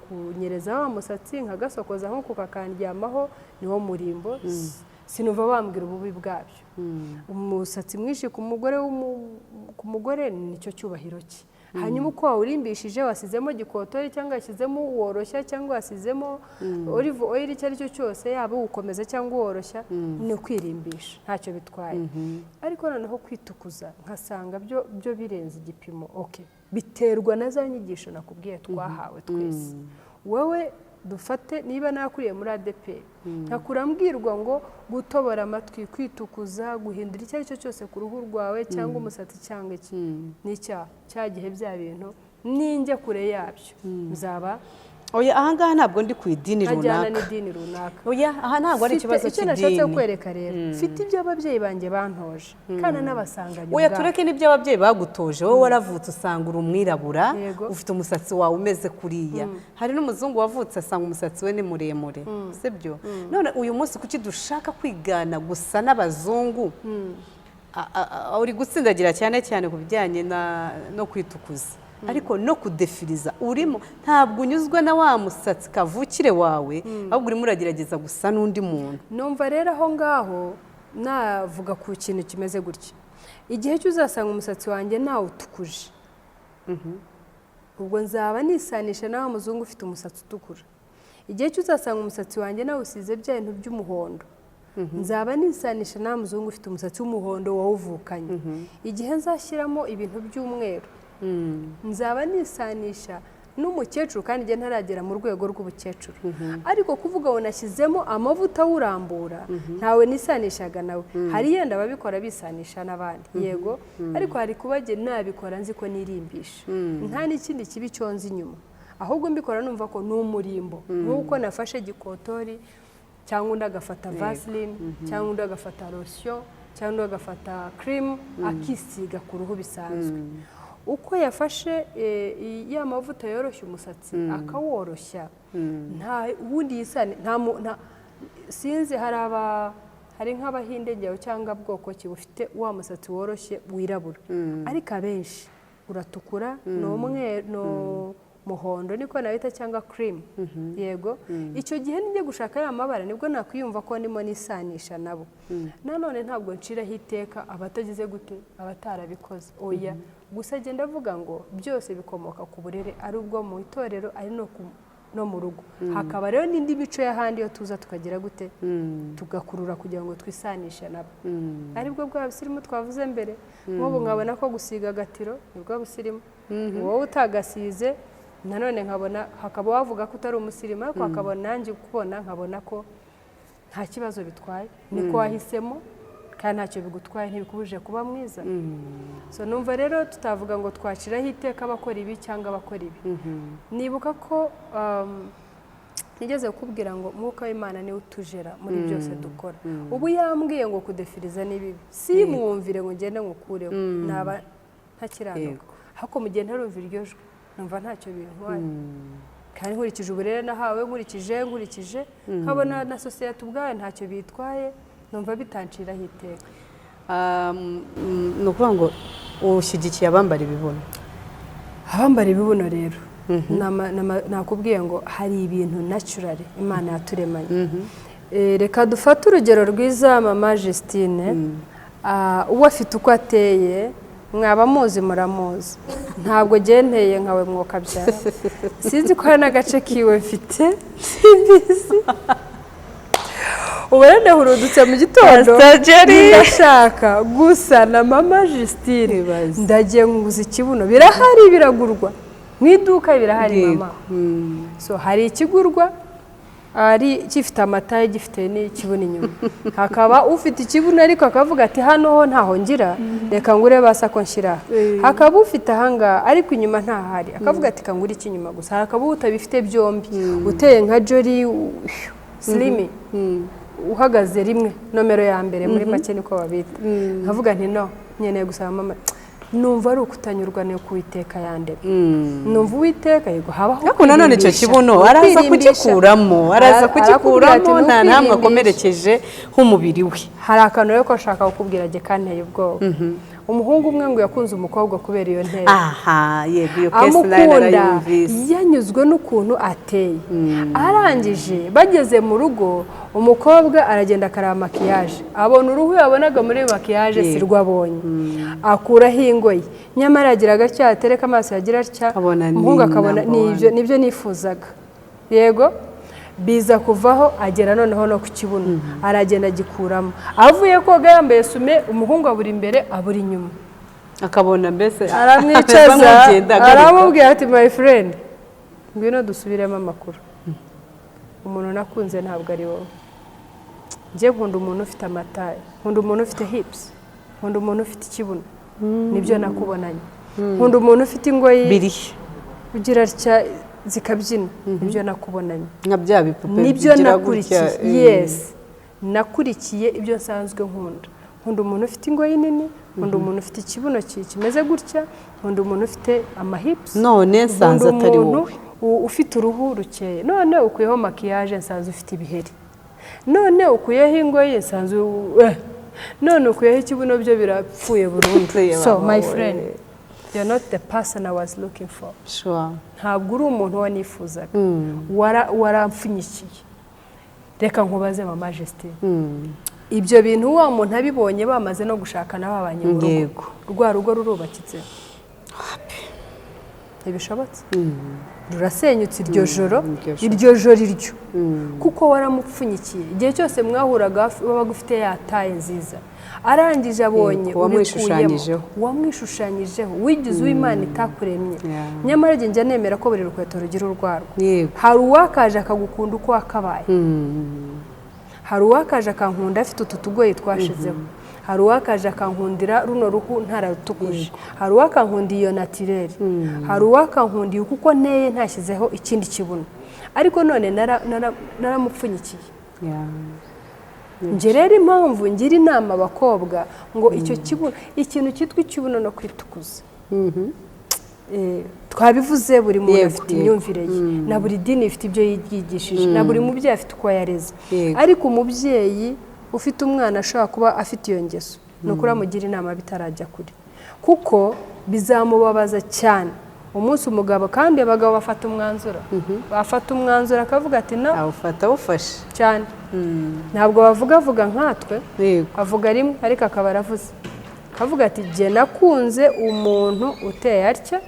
kunyereza wa musatsi nkagasokoza nko kukakandyamaho niwo murimbo sinuva bambwira ububi bwabyo umusatsi mwinshi ku mugore nicyo cyubahiro cye hanyuma uko wawurimbishije wasizemo gikotori cyangwa washyizemo woroshya cyangwa wasizemo olive oil icyo ari cyo cyose yaba uwukomeza cyangwa uworoshya ni ukwirimbisha ntacyo bitwaye ariko noneho kwitukuza nkasanga byo birenze igipimo biterwa na za nyigisho nakubwiye twahawe twese wowe dufate niba nakuriye muri ADP ntakurambwirwa ngo gutobora amatwi kwitukuza guhindura icyo ari cyo cyose ku ruhu rwawe cyangwa umusatsi cyangwa iki n'icyaha cyagihe bya bintu ninjye kure yabyo nzaba oya ahangaha ntabwo ndi ku idini runaka ajyana n'idini runaka oya aha ntabwo ari ikibazo cy'idini icyo nashatse kwereka rero mfite ibyo ababyeyi banjye bantoje kandi n'abasanganye oya tureke n'ibyo ababyeyi bagutoje wowe waravutse usanga uri umwirabura ufite umusatsi wawe umeze kuriya hari n'umuzungu wavutse asanga umusatsi we ni muremure sibyo none uyu munsi kuki dushaka kwigana gusa n'abazungu uri gutsindagira cyane cyane ku bijyanye no kwitukuza ariko no kudefiriza urimo ntabwo unyuzwe na wa musatsi kavukire wawe ahubwo urimo uragerageza gusa n'undi muntu numva rero aho ngaho navuga ku kintu kimeze gutya igihe cy'uzasanga umusatsi wanjye nawutukuje ubwo nzaba nisanisha nawe muzungu ufite umusatsi utukura igihe cy'uzasanga umusatsi wanjye nawusize bya bintu by'umuhondo nzaba nisanisha nawe muzungu ufite umusatsi w'umuhondo wawuvukanye igihe nzashyiramo ibintu by'umweru nzaba nisanisha n'umukecuru kandi igihe ntaragera mu rwego rw'ubukecuru ariko kuvuga ngo nashyizemo amavuta awurambura ntawe nisanishaga nawe hari yenda ababikora bisanisha n'abandi yego ariko hari kuba nabikora nzi ko nirimbisha nta n'ikindi kibi cyonze inyuma ahubwo mbikora numva ko ni umurimbo nk'uko nafashe gikotori cyangwa undi agafata vaseline cyangwa undi agafata lotion cyangwa undi agafata cream akisiga ku ruhu bisanzwe uko yafashe ya mavuta yoroshya umusatsi akaworoshya nta wundi yisane sinzi hari nk'abahinde njyawe cyangwa bwoko ki bufite wa musatsi woroshye wirabura ariko abenshi uratukura ni umweru muhondo niko nabita cyangwa cream yego icyo gihe nijye gushaka ya mabara nibwo nakwiyumva ko ndimo nisanisha nabo nanone ntabwo nciraho iteka abatagize gute abatarabikoze oya gusa agenda avuga ngo byose bikomoka ku burere ari ubwo mu itorero ari no mu rugo hakaba rero n'indi mico y'ahandi yo tuza tukagira gute tugakurura kugira ngo twisanishe nabo aribwo bwa busirimu twavuze mbere nk'ubu nkabona ko gusiga agatiro nibwo busirimu wowe utagasize nanone nkabona hakaba wavuga ko utari umusirimu ariko hakabona nanjye kubona nkabona ko nta kibazo bitwaye niko wahisemo kandi ntacyo bigutwaye ntibikubuje kuba mwiza so numva rero tutavuga ngo twaciraho iteka abakora ibi cyangwa abakora ibi nibuka ko nigeze kukubwira ngo mwuka w'Imana niwe utujera muri byose dukora ubu yambwiye ngo kudefiriza ni bibi si mwumvire ngo ngende ngukureho naba ntakiranuka ariko mu gihe ntarumva iryo jwi numva ntacyo bintwaye kandi nkurikije uburere nahawe nkurikije nkabona na sosiyete ubwayo ntacyo bitwaye numva bitanciraho iteka. ni ukuvuga ngo ushyigikiye abambara ibibuno. Abambara ibibuno rero nakubwiye ngo hari ibintu naturally Imana yaturemanye. Reka dufate urugero rwiza mama Justine, uwo afite uko ateye mwaba muzi muramuzi, ntabwo nteye nkawe mwokabyara, sinzi ko hari n'agace kiwe mfite simbizi. ubu rero hurudutse mu gitondo ndashaka gusa na mama Justine ndagiye nguza ikibuno, birahari biragurwa mu iduka, birahari mama. So hari ikigurwa ari gifite amataye gifite n'ikibuno inyuma, hakaba ufite ikibuno ariko akavuga ati hano ho ntaho ngira reka ngure basa ko nshyira, hakaba ufite ahanga ariko inyuma ntahari akavuga ati kangure ikinyuma gusa, hakaba utabifite byombi uteye nka Jolly Slimy uhagaze rimwe nomero ya mbere muri make niko babita, nkavuga nti no nyeneye gusaba mama, numva ari ukutanyurwa no kuwiteka yandebe, numva uwiteka yego habaho ariko nanone icyo kibuno araza kugikuramo nta namwe akomerekeje nk'umubiri we. Hari akantu rero ko ashaka kukubwira jye kanteye ubwoba. Umuhungu umwe ngo yakunze umukobwa kubera iyo ntera, yego iyo case line arayumvise, yanyuzwe n'ukuntu ateye. Arangije bageze mu rugo umukobwa aragenda akaraba makiyaje, abona uruhu yabonaga muri makiyaje si rwabonye, akuraho ingoyi, nyamara yagira gutya atereka amaso yagira atya, umuhungu akabona nibyo nifuzaga. Yego biza kuvaho agera noneho no ku kibuno aragenda agikuramo, avuye koga yambaye sume, umuhungu abura imbere abura inyuma, akabona mbese aramwicaza aramubwira ati my friend ngwino dusubiremo amakuru, umuntu nakunze ntabwo ari wowe, njye nkunda umuntu ufite amataye, nkunda umuntu ufite hips, nkunda umuntu ufite ikibuno, nibyo nakubonanye, nkunda umuntu ufite ingoyi birihe ugira atya zikabyina, nibyo nakubonanye, nka bya bipupe nibyo nakurikiye. Yes, nakurikiye ibyo nsanzwe nkunda umuntu ufite ingoyi nini, nkunda umuntu ufite ikibuno kimeze gutya, nkunda umuntu ufite amahips, none nsanze atari wowe, ufite uruhu rukeye, none ukuyeho makiyaje nsanze ufite ibiheri, none ukuyeho ingoyi nsanze none ukuyeho ikibuno, byo birapfuye burundu. So my friend, you're not the person I was looking for. Sure. Ntabwo uri umuntu wanifuzaga, waramfunyikiye. Reka nkubaze mama Justine, ibyo bintu wa muntu abibonye bamaze no gushaka n'ababanye mu rugo, rwa rugo rurubakitse ntibishobotse, rurasenyutse iryo joro iryo, kuko waramupfunyikiye igihe cyose mwahuraga wabaga ufite yataye nziza, arangije abonye wamwishushanyijeho, wigize uw'Imana itakuremye. Nyamara njya nemera ko buri rukweto rugira urwarwo. Hari uwakaje akagukunda uko wakabaye, hari uwakaje akankunda afite utu tugoyi twashizeho, hari uwakaje akankundira runo ruhu ntararutukuje, hari uwakankundiye iyo natireri, hari uwakankundiye kuko nteye ntashyizeho ikindi kibuno, ariko none naramupfunyikiye. Nje rero impamvu ngira inama abakobwa ngo icyo kibuno, ikintu cyitwa ikibuno no kwitukuza, twabivuze buri muntu afite imyumvire ye, na buri dini ifite ibyo yigishije, na buri mubyeyi afite uko yareze, ariko umubyeyi ufite umwana ashobora kuba afite iyo ngeso, ni ukuri amugira inama bitarajya kure, kuko bizamubabaza cyane umunsi umugabo, kandi abagabo bafata umwanzuro akavuga ati no awufata awufashe cyane, ntabwo bavuga nkatwe, avuga rimwe ariko akaba aravuze, akavuga ati jye nakunze umuntu uteye atya,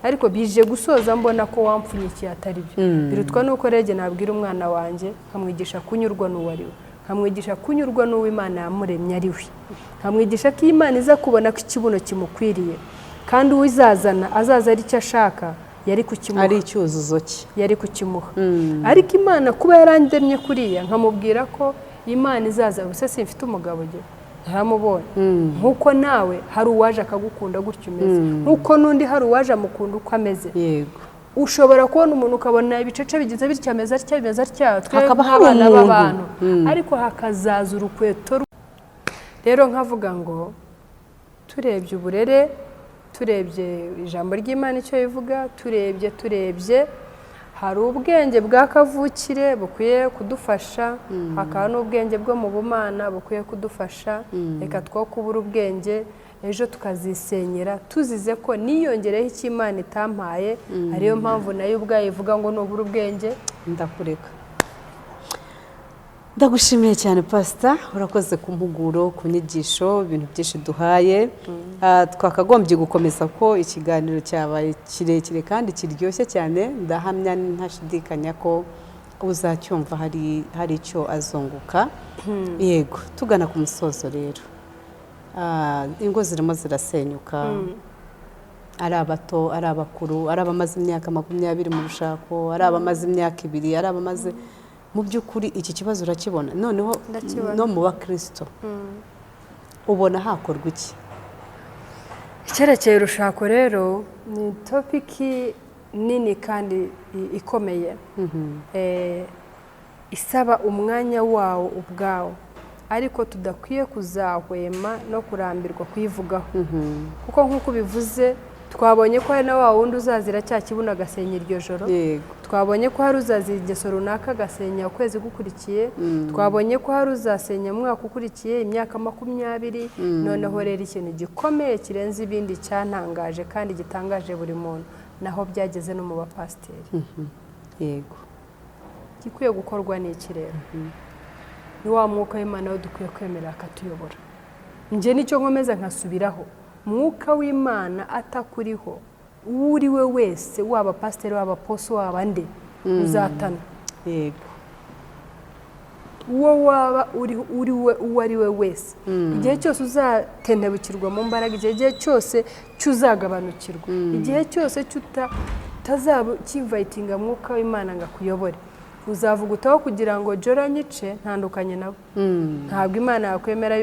ariko bije gusoza mbona ko wampfunyikiye atari byo, birutwa nuko rege nabwira umwana wanjye nkamwigisha kunyurwa n'uwo ari we, nkamwigisha kunyurwa n'uwo Imana yamuremye ari we, nkamwigisha ko Imana iza kubona ko ikibuno kimukwiriye, kandi uwizazana azaza ari icyo ashaka, yari kukimuha, ari icyuzuzo cye, yari kukimuha. Ariko Imana kuba yarandemye kuriya, nkamubwira ko Imana izaza, ubuse simfite umugabo jye ntaramubonye, nkuko nawe hari uwaje akagukunda gutyo umeze, nkuko n'undi hari uwaje amukunda uko ameze. Yego, ushobora kubona umuntu ukabona ibicece bigize bityo ameze atya, twebwe nk'abana b'abantu, ariko hakazaza urukweto. Rero nkavuga ngo turebye uburere, turebye ijambo ry'Imana icyo rivuga, turebye hari ubwenge bwa kavukire bukwiye kudufasha, hakaba n'ubwenge bwo mu bumana bukwiye kudufasha. Reka two kubura ubwenge ejo tukazisenyera tuzize ko niyongereho icyo Imana itampaye, ariyo mpamvu nayo ubwayo ivuga ngo nubura ubwenge ndakureka. Ndagushimiye cyane Pastor, urakoze ku mpuguro, ku nyigisho, ibintu byinshi duhaye. Twakagombye gukomeza ko ikiganiro cyabaye kirekire kandi kiryoshye cyane, ndahamya ntashidikanya ko uzacyumva hari icyo azunguka. Yego, tugana ku musozo rero. Ingo zirimo zirasenyuka, ari abato, ari abakuru, ari abamaze imyaka 20 mu rushako, ari abamaze imyaka 2, ari abamaze, mu by'ukuri iki kibazo urakibona noneho no mu bakristo ubona hakorwa iki? Icyerekeye urushako rero ni topiki nini kandi ikomeye, isaba umwanya wawo ubwawo, ariko tudakwiye kuzahwema no kurambirwa kuyivugaho. Kuko nk'uko bivuze, twabonye ko hari na wa wundi uzazira cya kibuno agasenya iryo joro, twabonye ko hari uzazira ingeso runaka agasenya ukwezi gukurikiye, twabonye ko hari uzasenya umwaka ukurikiye, imyaka 20. Noneho rero ikintu gikomeye kirenze ibindi cyantangaje kandi gitangaje buri muntu, naho byageze no mu bapasiteri. Yego, gikwiye gukorwa n'iki rero? Ni wa mwuka w'Imana wo dukwiye kwemera akatuyobora. Nje nicyo nkomeza nkasubiraho, mwuka w'Imana atakuriho, uri we wese, waba pasiteri, waba aposo, waba nde, uzatana. Yego, uwo waba uri we wese, igihe cyose uzatendebukirwa mu mbaraga, igihe cyose cyuzagabanukirwa, igihe cyose cyutazaba kivayitinga mwuka w'Imana ngo akuyobore, uzavuga utaho kugira ngo jora nyice ntandukanye nabo. Ntabwo Imana yakwemera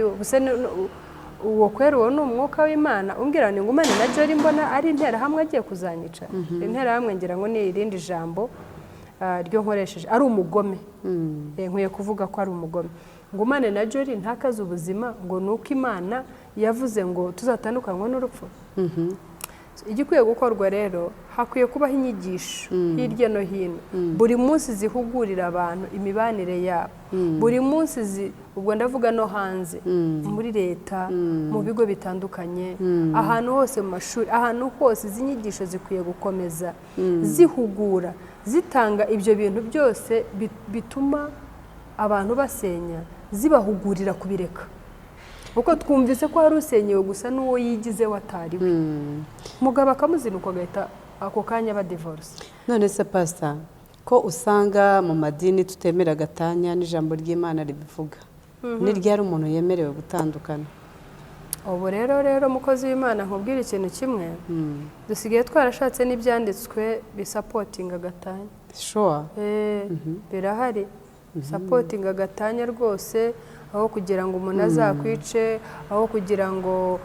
uwo kwera, uwo ni umwuka w'Imana umbwira ngo umane na jora mbona ari interahamwe agiye kuzanyica. Interahamwe ngira ngo ni irindi jambo ryo nkoresheje, ari umugome. Nkwiye kuvuga ko ari umugome. Ngo umane na jora ntakaze ubuzima, ngo nuko Imana yavuze ngo tuzatandukanywa n'urupfu. Igikwiye gukorwa rero, hakwiye kubaho inyigisho hirya no hino, buri munsi zihugurira abantu imibanire yabo, buri munsi ubwo ndavuga no hanze, muri leta, mu bigo bitandukanye, ahantu hose mu mashuri, ahantu hose izi nyigisho zikwiye gukomeza zihugura, zitanga ibyo bintu byose bituma abantu basenya, zibahugurira kubireka. Uko twumvise ko hari usenyewe gusa n'uwo yigize watariwe, mugabo akamuzinuka agahita ako kanya ba divorce. None se Pastor, ko usanga mu madini tutemera gatanya n'ijambo ry'Imana ribivuga, ni ryari umuntu yemerewe gutandukana? Ubu rero mukozi w'Imana nkubwira ikintu kimwe, dusigaye twarashatse n'ibyanditswe bisapotinga gatanya. Sure. Birahari sapotinga gatanya rwose, aho kugira ngo umuntu azakwice, aho kugira ngo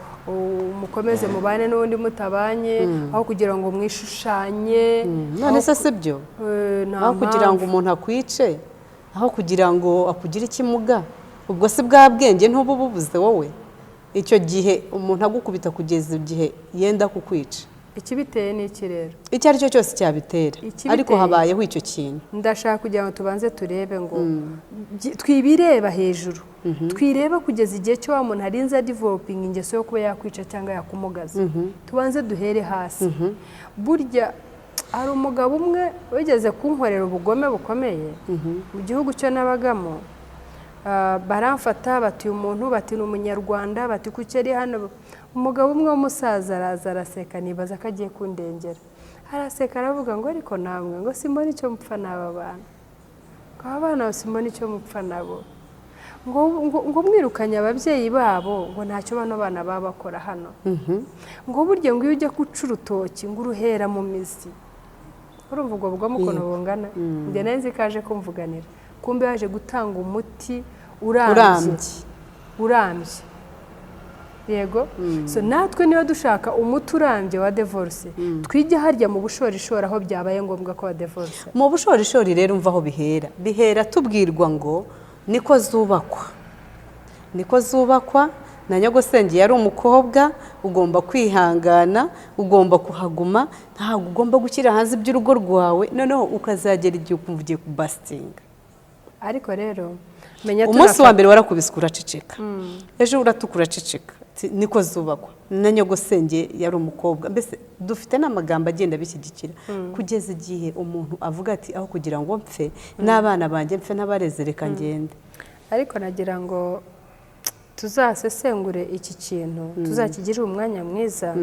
mukomeze mubane n'undi mutabanye, aho kugira ngo mwishushanye. None se sibyo? Aho kugira ngo umuntu akwice, aho kugira ngo akugire ikimuga, ubwo se bwa bwenge ntubu bubuze wowe? Icyo gihe umuntu agukubita kugeza igihe yenda kukwica. Ikibiteye ni iki rero? Icyo ari cyo cyose cyabitera, ariko habayeho icyo kintu. Ndashaka kugira ngo tubanze turebe ngo twibireba hejuru, twireba kugeza igihe cyo wa muntu arinze developing ingeso yo kuba yakwica cyangwa yakumugaza. Tubanze duhere hasi. Burya hari umugabo umwe wigeze kunkorera ubugome bukomeye mu gihugu cyo nabagamo. Baramfata bati umuntu, bati n'umunyarwanda, bati kuki ari hano. Umugabo umwe w'umusaza araza araseka, nibaza ko agiye kundengera. Araseka aravuga ngo ariko namwe ngo simbona icyo mupfa n'aba bana, ngo aba bana simbona icyo mupfa nabo, ngo mwirukanye ababyeyi babo, ngo ntacyo bano bana baba bakora hano, ngo burya ngo iyo ujya guca urutoki ngo uruhera mu mizi. Urumva ubwo bw'umukono bungana? Njye nari nzi ko aje kumvuganira, kumbe yaje gutanga umuti urambye. Yego, so natwe niyo dushaka umuti urambye wa divorce, twijya harya mu bushorishori aho byabaye ngombwa ko wa divorce. Mu bushorishori rero umva aho bihera tubwirwa ngo niko zubakwa na nyogosenge yari umukobwa, ugomba kwihangana, ugomba kuhaguma, ntabwo ugomba gushyira hanze iby'urugo rwawe, noneho ukazagera igihe ukumva ugiye kubasitinga. ariko rero menya umunsi wa mbere warakubiswe uraceceka, ejo uratukura uraceceka, niko zubakwa. na nyogosenge yari umukobwa. Mbese dufite n'amagambo agenda bishyigikira kugeza igihe umuntu avuga ati aho kugira ngo mpfe n'abana banjye mpfe n'abareze reka ngende. ariko nagira ngo tuzasesengure iki kintu tuzakigirire umwanya mwiza,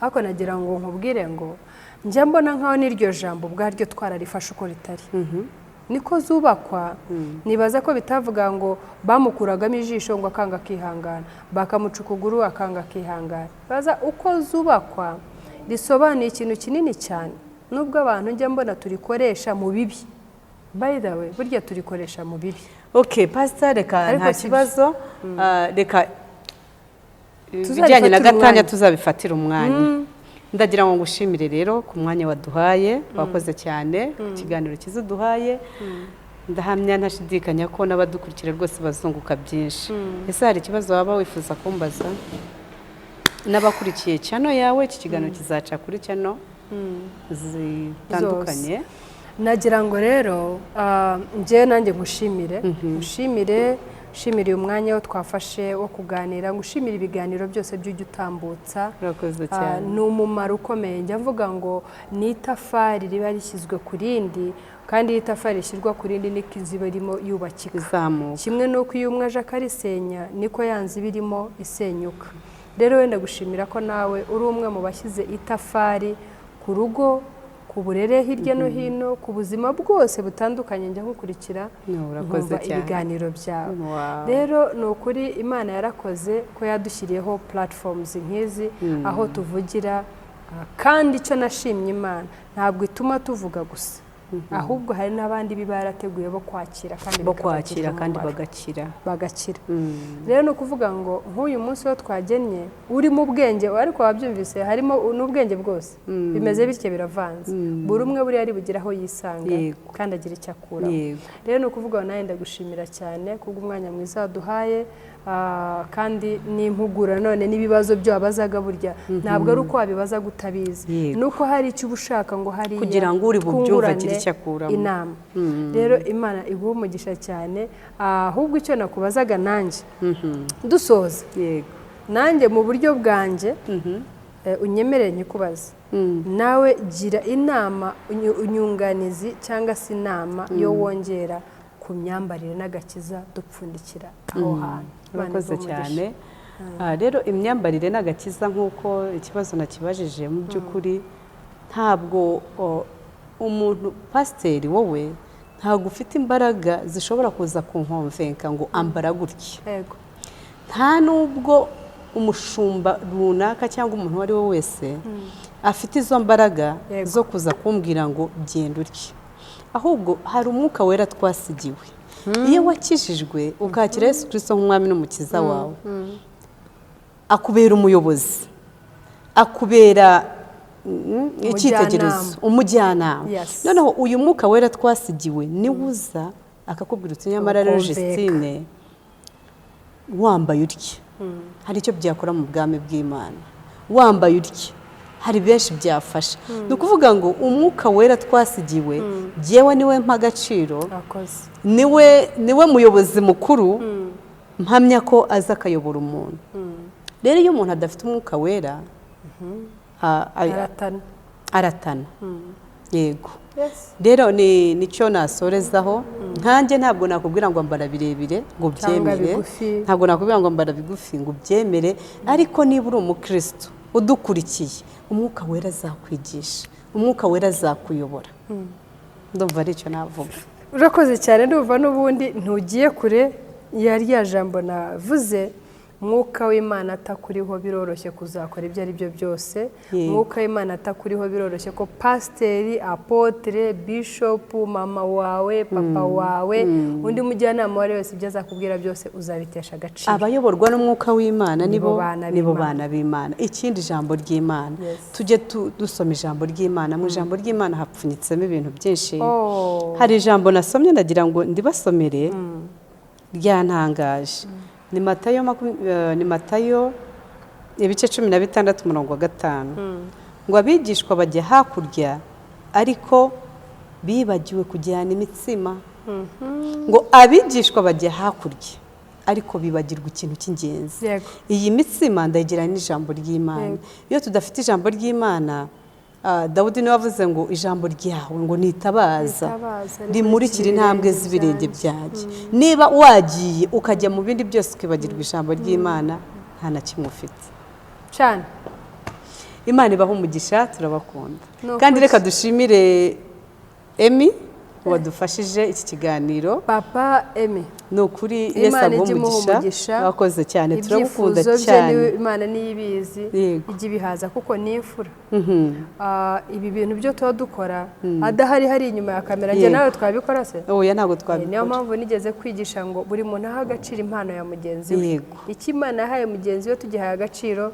ariko nagira ngo nkubwire ngo njya mbona nkaho n'iryo jambo ubwaryo twararifashe uko ritari. niko zubakwa. nibaza ko bitavuga ngo bamukuragamo ijisho ngo akanga akihangana, bakamuca ukuguru akanga akihangana. baza uko zubakwa risobanuye ikintu kinini cyane, nubwo abantu njya mbona turikoresha mu bibi. by the way burya turikoresha mu bibi. Okay, Pastor, reka nta kibazo, reka ibijyanye na gatanya tuzabifatira umwanya. Ndagira ngo ngushimire rero ku mwanya waduhaye, wakoze cyane, ikiganiro cyiza uduhaye. Ndahamya ntashidikanya ko n'abadukurikira rwose bazunguka byinshi. Ese hari ikibazo waba wifuza kumbaza? N'abakurikiye channel yawe, iki kiganiro kizaca kuri channel zitandukanye. Nagira ngo rero njye nanjye ngushimire ushimire umwanya wo twafashe wo kuganira, ngushimire ibiganiro byose by'ujya utambutsa. Urakoze cyane. Ni umumaro ukomeye. njya mvuga ngo ni itafari riba rishyizwe ku rindi, kandi iyo itafari rishyirwa ku rindi niko iziba irimo yubakika. Kimwe n'uko iyo umwe aje akarisenya niko yanze iba irimo isenyuka. rero wenda gushimira ko nawe uri umwe mu bashyize itafari ku rugo, ku burere hirya no hino, ku buzima bwose butandukanye. njya nkukurikira nkumva ibiganiro byawe. rero ni ukuri Imana yarakoze ko yadushyiriyeho platforms nk'izi aho tuvugira, kandi icyo nashimye Imana ntabwo ituma tuvuga gusa, ahubwo hari n'abandi biba yarateguye bo kwakira kandi bagakira. rero ni ukuvuga ngo nk'uyu munsi wo twagennye urimo ubwenge, ariko wabyumvise harimo n'ubwenge bwose, bimeze bityo biravanze. buri umwe buriya ari bugire aho yisanga kandi agira icyo akuraho. rero ni ukuvuga ngo nawe ndagushimira cyane kubw'umwanya mwiza waduhaye, kandi n'impugura none n'ibibazo byo wabazaga burya ntabwo ari uko wabibaza gutabizi, nuko hari icyo uba ushaka ngo hari kugira ngo uri bubyumve agire icyo akuramo inama. rero Imana iguha umugisha cyane. ahubwo icyo nakubazaga nanjye dusoza, nanjye mu buryo bwanjye unyemerere nyikubaza, nawe gira inama, inyunganizi cyangwa se inama yo wongera ku myambarire n'agakiza dupfundikira aho hantu. Urakoze cyane. rero imyambarire n'agakiza nk'uko ikibazo nakibajije, mu by'ukuri ntabwo umuntu pasiteri wowe ntabwo ufite imbaraga zishobora kuza kunkonvenka ngo ambara gutya. nta nubwo umushumba runaka cyangwa umuntu uwo ari we wese afite izo mbaraga zo kuza kumbwira ngo genda utya. ahubwo hari umwuka wera twasigiwe. iyo wakijijwe ukakira Yesu Kristo nk'umwami n'umukiza wawe, akubera umuyobozi, akubera icyitegererezo, umujyanama. noneho uyu mwuka wera twasigiwe niwe uza akakubwira uti nyamara rero Justine wambaye utya hari icyo byakora mu bwami bw'Imana, wambaye utya hari benshi byafasha. ni ukuvuga ngo umwuka wera twasigiwe, jyewe niwe mpa agaciro, niwe muyobozi mukuru, mpamya ko aza akayobora umuntu. rero iyo umuntu adafite umwuka wera aratana. yego. rero nicyo nasorezaho. nkanjye ntabwo nakubwira ngo mbara birebire ngo byemere, ntabwo nakubwira ngo mbara bigufi ngo byemere, ariko niba uri umukristo udukurikiye, umwuka wera azakwigisha, umwuka wera azakuyobora. ndumva ari icyo navuga. urakoze cyane. ndumva n'ubundi ntugiye kure ya rya jambo navuze, umwuka w'Imana atakuriho biroroshye kuzakora ibyo ari byo byose. umwuka w'Imana atakuriho biroroshye ko pasiteri, apotre, bishopu, mama wawe, papa wawe, undi mujyanama wari wese ibyo azakubwira byose uzabitesha agaciro. abayoborwa n'umwuka w'Imana nibo bana b'Imana. ikindi ijambo ry'Imana, tujye dusoma ijambo ry'Imana. mu ijambo ry'Imana hapfunyitsemo ibintu byinshi. hari ijambo nasomye ndagira ngo ndibasomere, ryantangaje. ni Matayo ibice 16:5 ngo abigishwa bajya hakurya ariko bibagiwe kujyana imitsima. Ngo abigishwa bajya hakurya ariko bibagirwa ikintu cy'ingenzi. Iyi mitsima ndayigerana n'ijambo ry'Imana. Iyo tudafite ijambo ry'Imana, Dawudi niwe wavuze ngo ijambo ryawe ngo nitabaza rimurikira intambwe z'ibirenge byanjye. Niba wagiye ukajya mu bindi byose ukibagirwa ijambo ry'Imana, nta na kimwe ufite cyane. Imana ibaha umugisha, turabakunda. Kandi reka dushimire Emi wadufashije iki kiganiro. Papa Emi, ni ukuri Yesu umugisha, wakoze cyane, turagukunda cyane. Imana niyibizi ijya ibihaza kuko ni imfura. Ibi bintu byo tuba dukora adahari hari inyuma ya kamera, njye nawe twabikora se? Oya, ntabwo twabikora. Niyo mpamvu nigeze kwigisha ngo buri muntu aha agaciro impano ya mugenzi we. Icyo Imana yahaye mugenzi we tugihaye agaciro,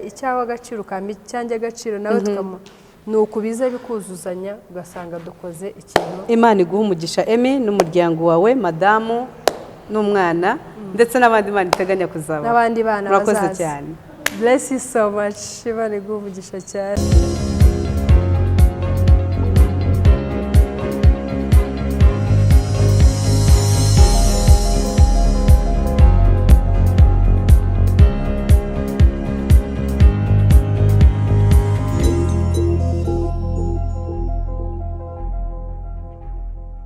icyawe agaciro ukampa icyanjye agaciro, nawe tukamuha, ni ukubiza bikuzuzanya ugasanga dukoze ikintu. Imana iguha umugisha Emi n'umuryango wawe, madamu n'umwana ndetse n'abandi Imana iteganya kuzaba n'abandi bana bazaza. Murakoze cyane. Bless you so much. Imana iguha umugisha cyane.